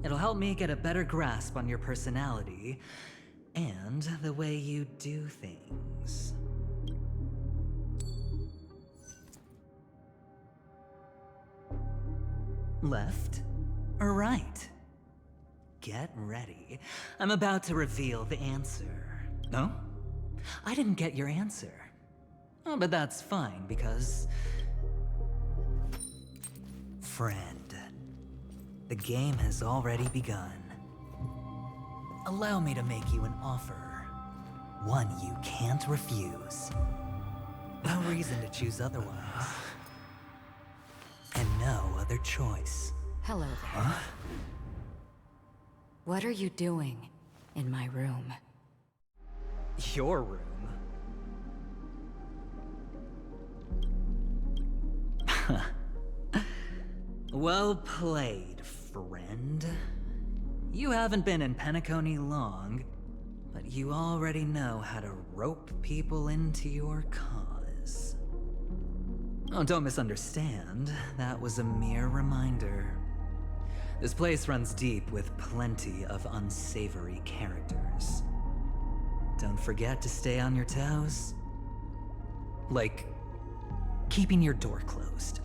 It'll help me get a better grasp on your personality and the way you do things. Left or right? Get ready. I'm about to reveal the answer. No? I didn't get your answer. Oh, but that's fine because... Friend, the game has already begun. Allow me to make you an offer. One you can't refuse. No reason to choose otherwise. And no other choice. Hello there. Huh? What are you doing in my room? Your room? Well played, friend. You haven't been in Penacony long, but you already know how to rope people into your cause. Oh, don't misunderstand. That was a mere reminder. This place runs deep with plenty of unsavory characters. Don't forget to stay on your toes. Like, keeping your door closed.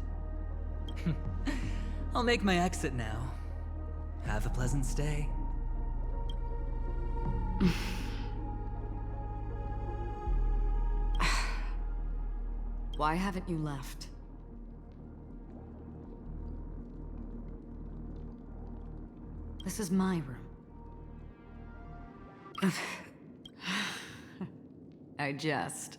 I'll make my exit now. Have a pleasant stay. Why haven't you left? This is my room. I jest.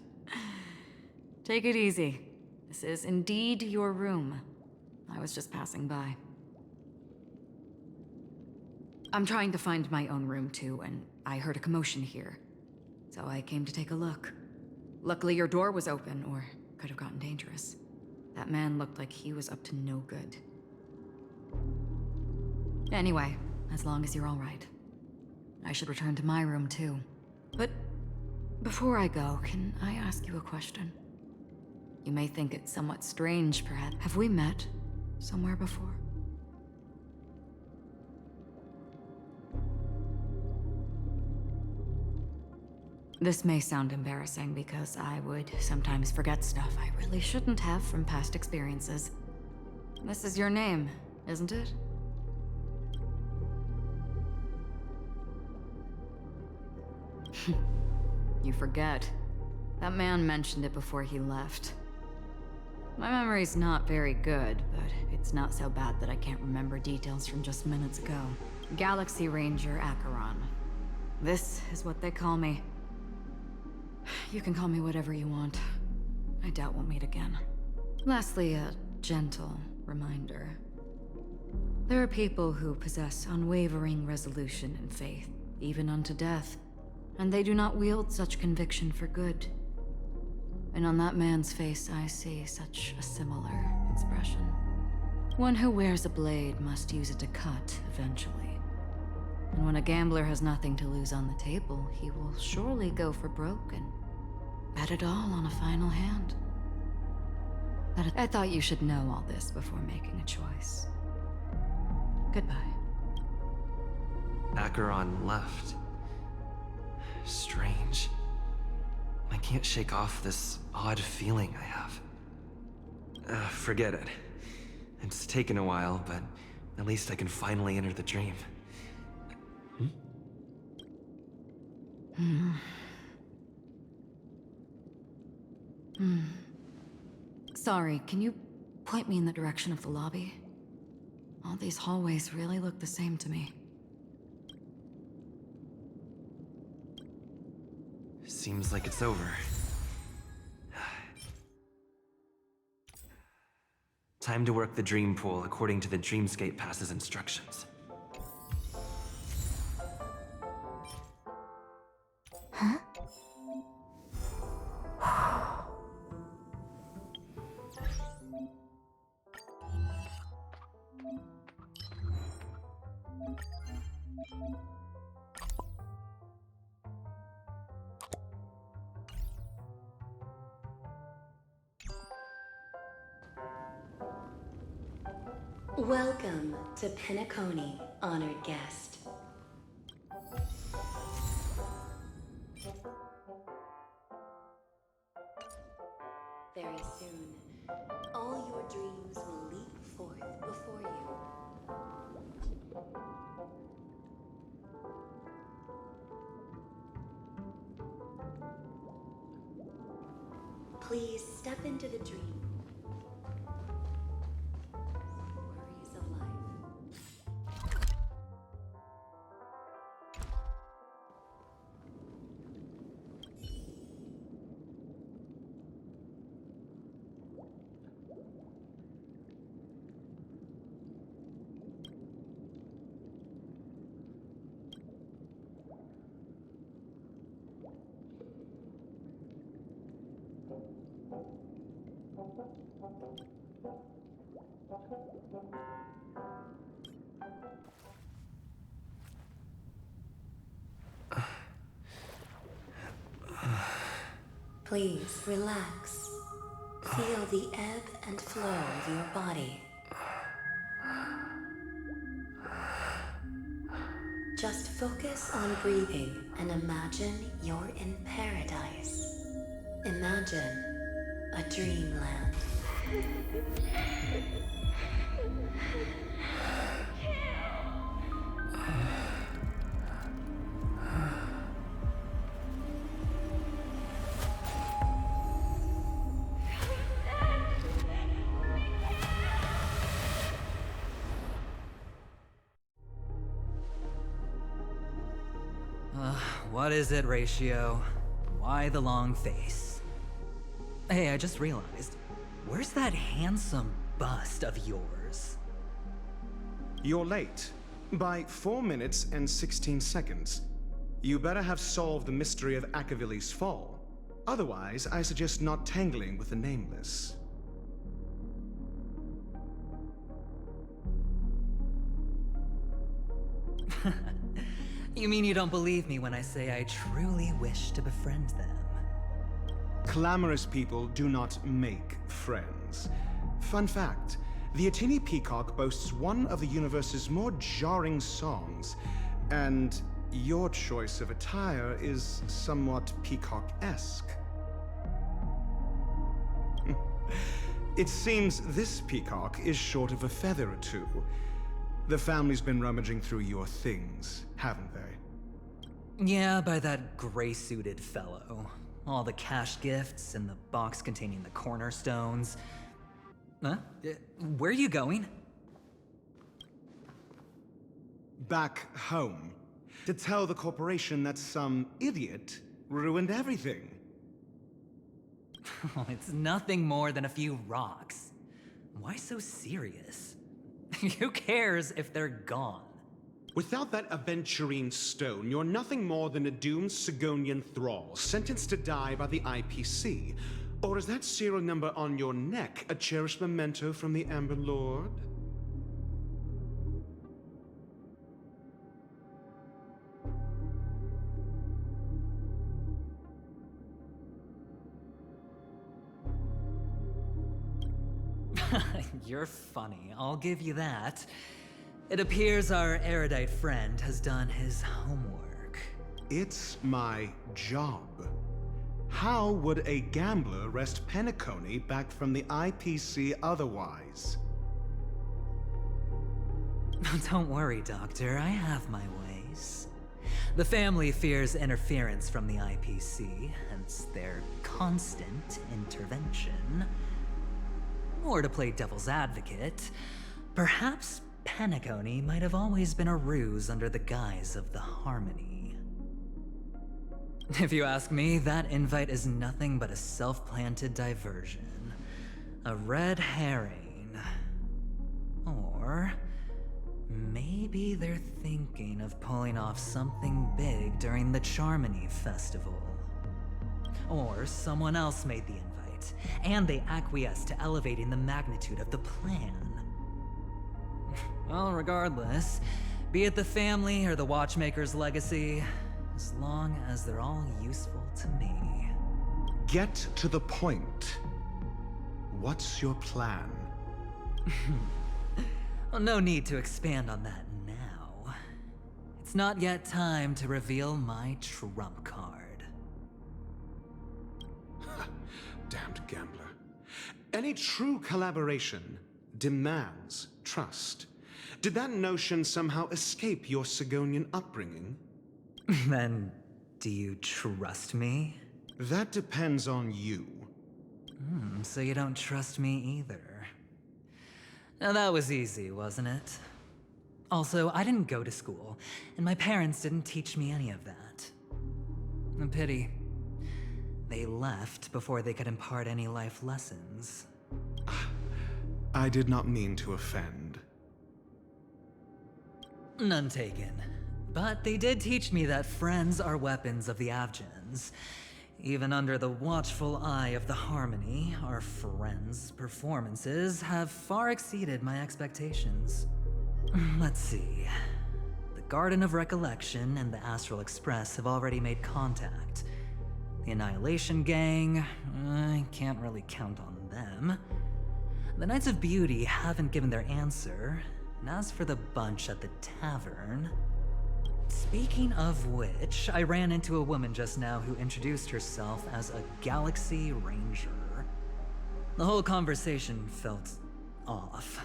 Take it easy. This is indeed your room. I was just passing by. I'm trying to find my own room too, and I heard a commotion here. So I came to take a look. Luckily your door was open, or could have gotten dangerous. That man looked like he was up to no good. Anyway, as long as you're all right. I should return to my room too. But before I go, can I ask you a question? You may think it's somewhat strange, perhaps. Have we met somewhere before? This may sound embarrassing because I would sometimes forget stuff I really shouldn't have from past experiences. This is your name, isn't it? You forget. That man mentioned it before he left. My memory's not very good, but it's not so bad that I can't remember details from just minutes ago. Galaxy Ranger Acheron. This is what they call me. You can call me whatever you want. I doubt we'll meet again. Lastly, a gentle reminder. There are people who possess unwavering resolution and faith, even unto death, and they do not wield such conviction for good. And on that man's face, I see such a similar expression. One who wears a blade must use it to cut eventually. And when a gambler has nothing to lose on the table, he will surely go for broke and bet it all on a final hand. But I thought you should know all this before making a choice. Goodbye. Acheron left. Strange. I can't shake off this odd feeling I have. Forget it. It's taken a while, but at least I can finally enter the dream. Sorry, can you point me in the direction of the lobby? All these hallways really look the same to me. Seems like it's over. Time to work the dream pool according to the Dreamscape Pass's instructions. Huh? Welcome to Penacony, honored guest. Very soon, all your dreams will leap forth before you. Please step into the dream. Worries of life. Please relax. Feel the ebb and flow of your body. Just focus on breathing and imagine you're in paradise. Imagine a dreamland. What is it, Ratio? Why the long face? Hey, I just realized, where's that handsome bust of yours? You're late. By 4 minutes and 16 seconds. You better have solved the mystery of Akavili's fall. Otherwise, I suggest not tangling with the Nameless. You mean you don't believe me when I say I truly wish to befriend them? Clamorous people do not make friends. Fun fact, the Atini Peacock boasts one of the universe's more jarring songs, and your choice of attire is somewhat peacock-esque. It seems this peacock is short of a feather or two. The family's been rummaging through your things, haven't they? Yeah, by that gray-suited fellow. All the cash gifts and the box containing the cornerstones. Huh? Where are you going? Back home. To tell the corporation that some idiot ruined everything. It's nothing more than a few rocks. Why so serious? Who cares if they're gone? Without that aventurine stone, you're nothing more than a doomed Sigonian thrall, sentenced to die by the IPC. Or is that serial number on your neck a cherished memento from the Amber Lord? You're funny, I'll give you that. It appears our erudite friend has done his homework. It's my job. How would a gambler wrest Penacony back from the IPC otherwise? Don't worry, Doctor, I have my ways. The family fears interference from the IPC, hence their constant intervention. Or to play devil's advocate, perhaps Penacony might have always been a ruse under the guise of the Harmony. If you ask me, that invite is nothing but a self-planted diversion. A red herring. Or maybe they're thinking of pulling off something big during the Charmony Festival. Or someone else made the invite, and they acquiesced to elevating the magnitude of the plan. Well, regardless, be it the family or the Watchmaker's legacy, as long as they're all useful to me. Get to the point. What's your plan? Well, no need to expand on that now. It's not yet time to reveal my trump card. Damned gambler. Any true collaboration demands trust. Did that notion somehow escape your Sigonian upbringing? Then, do you trust me? That depends on you. So you don't trust me either. Now that was easy, wasn't it? Also, I didn't go to school, and my parents didn't teach me any of that. A pity. They left before they could impart any life lessons. I did not mean to offend. None taken. But they did teach me that friends are weapons of the Avgens. Even under the watchful eye of the Harmony, our friends' performances have far exceeded my expectations. Let's see. The Garden of Recollection and the Astral Express have already made contact. The Annihilation Gang, I can't really count on them. The Knights of Beauty haven't given their answer, and as for the bunch at the tavern... Speaking of which, I ran into a woman just now who introduced herself as a Galaxy Ranger. The whole conversation felt off.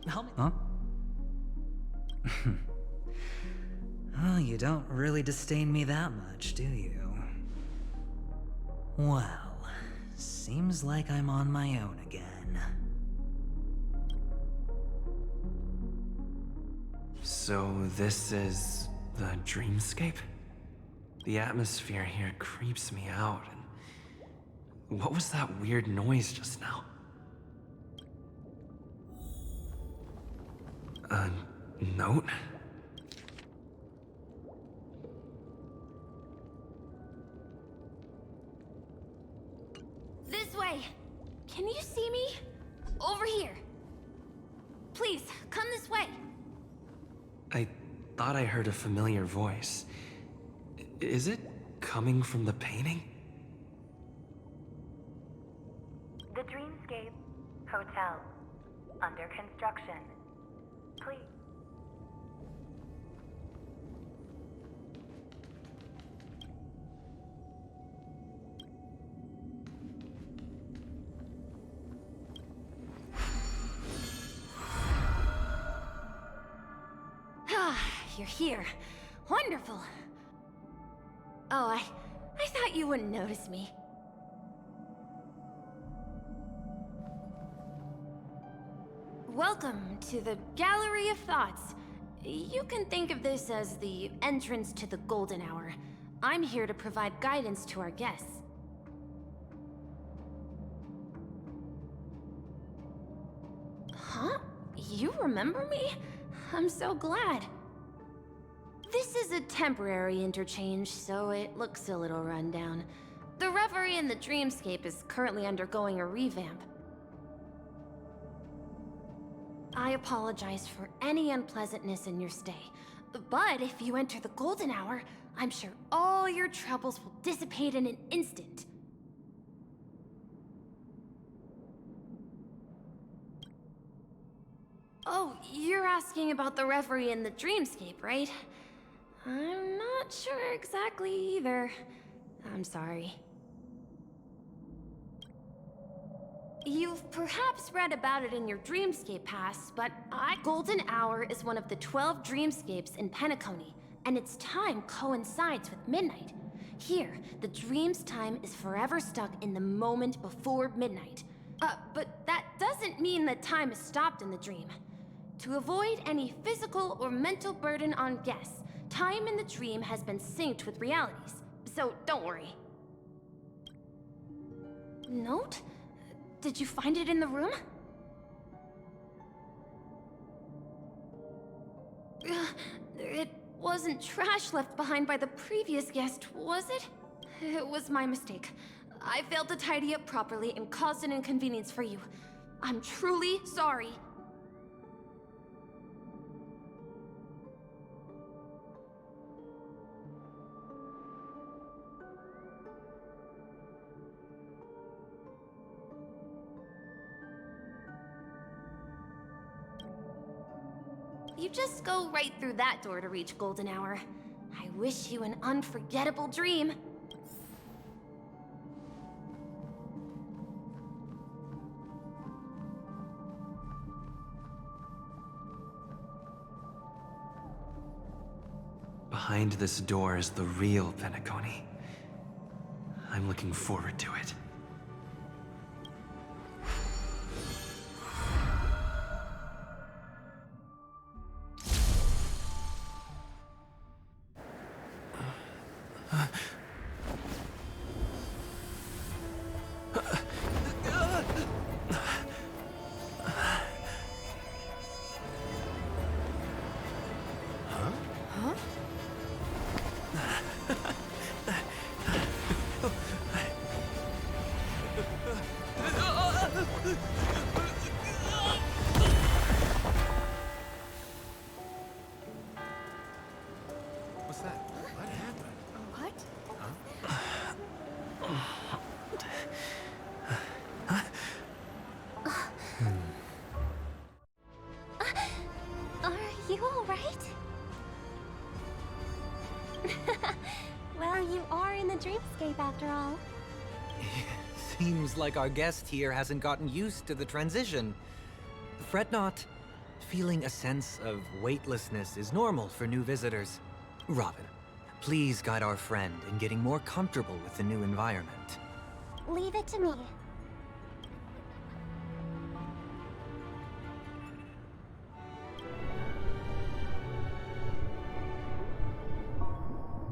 Help me. Huh? Well, you don't really disdain me that much, do you? Well, seems like I'm on my own again. So this is the dreamscape? The atmosphere here creeps me out, and what was that weird noise just now? A note? This way! Can you see me? Over here! Please, come this way! thought I heard a familiar voice. Is it coming from the painting? The Dreamscape Hotel. Under construction. Please. Ah, you're here. Wonderful. Oh, I thought you wouldn't notice me. Welcome to the Gallery of Thoughts. You can think of this as the entrance to the Golden Hour. I'm here to provide guidance to our guests. Huh? You remember me? I'm so glad. This is a temporary interchange, so it looks a little rundown. The Reverie in the Dreamscape is currently undergoing a revamp. I apologize for any unpleasantness in your stay, but if you enter the Golden Hour, I'm sure all your troubles will dissipate in an instant. Oh, you're asking about the Reverie in the Dreamscape, right? I'm not sure exactly either. I'm sorry. You've perhaps read about it in your Dreamscape Pass, but Golden Hour is one of the 12 Dreamscapes in Penacony, and its time coincides with midnight. Here, the dream's time is forever stuck in the moment before midnight. But that doesn't mean that time is stopped in the dream. To avoid any physical or mental burden on guests, time in the dream has been synced with realities, so don't worry. Note? Did you find it in the room? It wasn't trash left behind by the previous guest, was it? It was my mistake. I failed to tidy up properly and caused an inconvenience for you. I'm truly sorry. You just go right through that door to reach Golden Hour. I wish you an unforgettable dream. Behind this door is the real Penacony. I'm looking forward to it. What's that? What happened? What? Are you all right? Well, you are in the dreamscape after all. Seems like our guest here hasn't gotten used to the transition. Fret not. Feeling a sense of weightlessness is normal for new visitors. Robin, please guide our friend in getting more comfortable with the new environment. Leave it to me.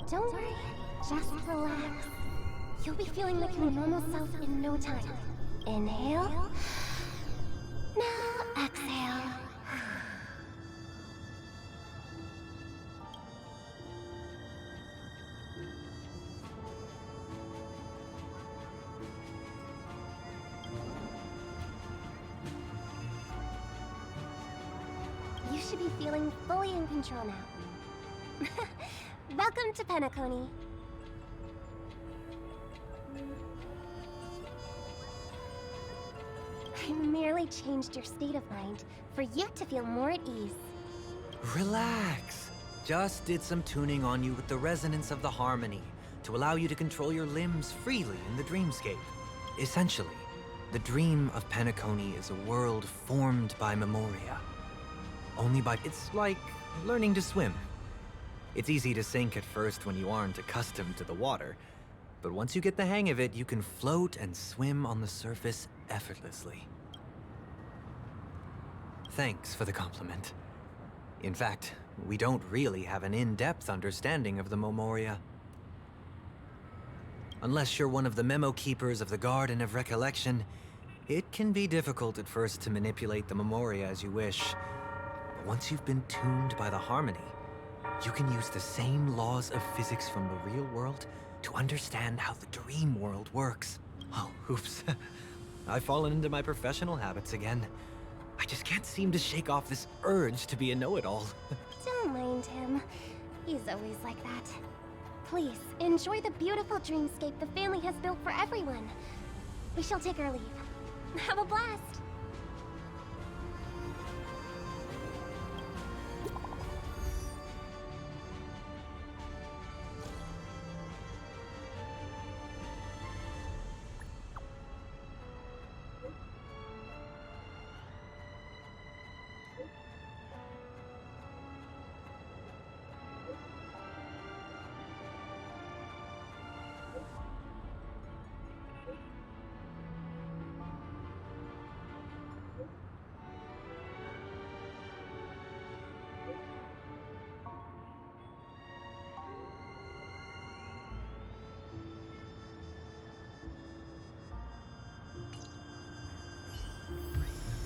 Don't worry, just relax. You'll be feeling like your normal self in no time. Inhale. Now exhale. You should be feeling fully in control now. Welcome to Penacony. I merely changed your state of mind for you to feel more at ease. Relax. Just did some tuning on you with the resonance of the harmony to allow you to control your limbs freely in the dreamscape. Essentially, the dream of Penacony is a world formed by memoria. It's like learning to swim. It's easy to sink at first when you aren't accustomed to the water, but once you get the hang of it, you can float and swim on the surface effortlessly. Thanks for the compliment. In fact, we don't really have an in-depth understanding of the memoria. Unless you're one of the memo keepers of the Garden of Recollection, it can be difficult at first to manipulate the memoria as you wish. But once you've been tuned by the harmony, you can use the same laws of physics from the real world to understand how the dream world works. Oh, oops. I've fallen into my professional habits again. I just can't seem to shake off this urge to be a know-it-all. Don't mind him. He's always like that. Please, enjoy the beautiful dreamscape the family has built for everyone. We shall take our leave. Have a blast!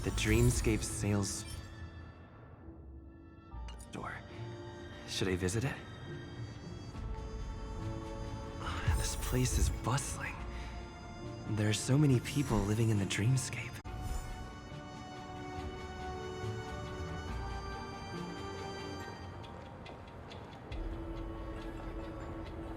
The Dreamscape sales store. Should I visit it? This place is bustling. There are so many people living in the Dreamscape.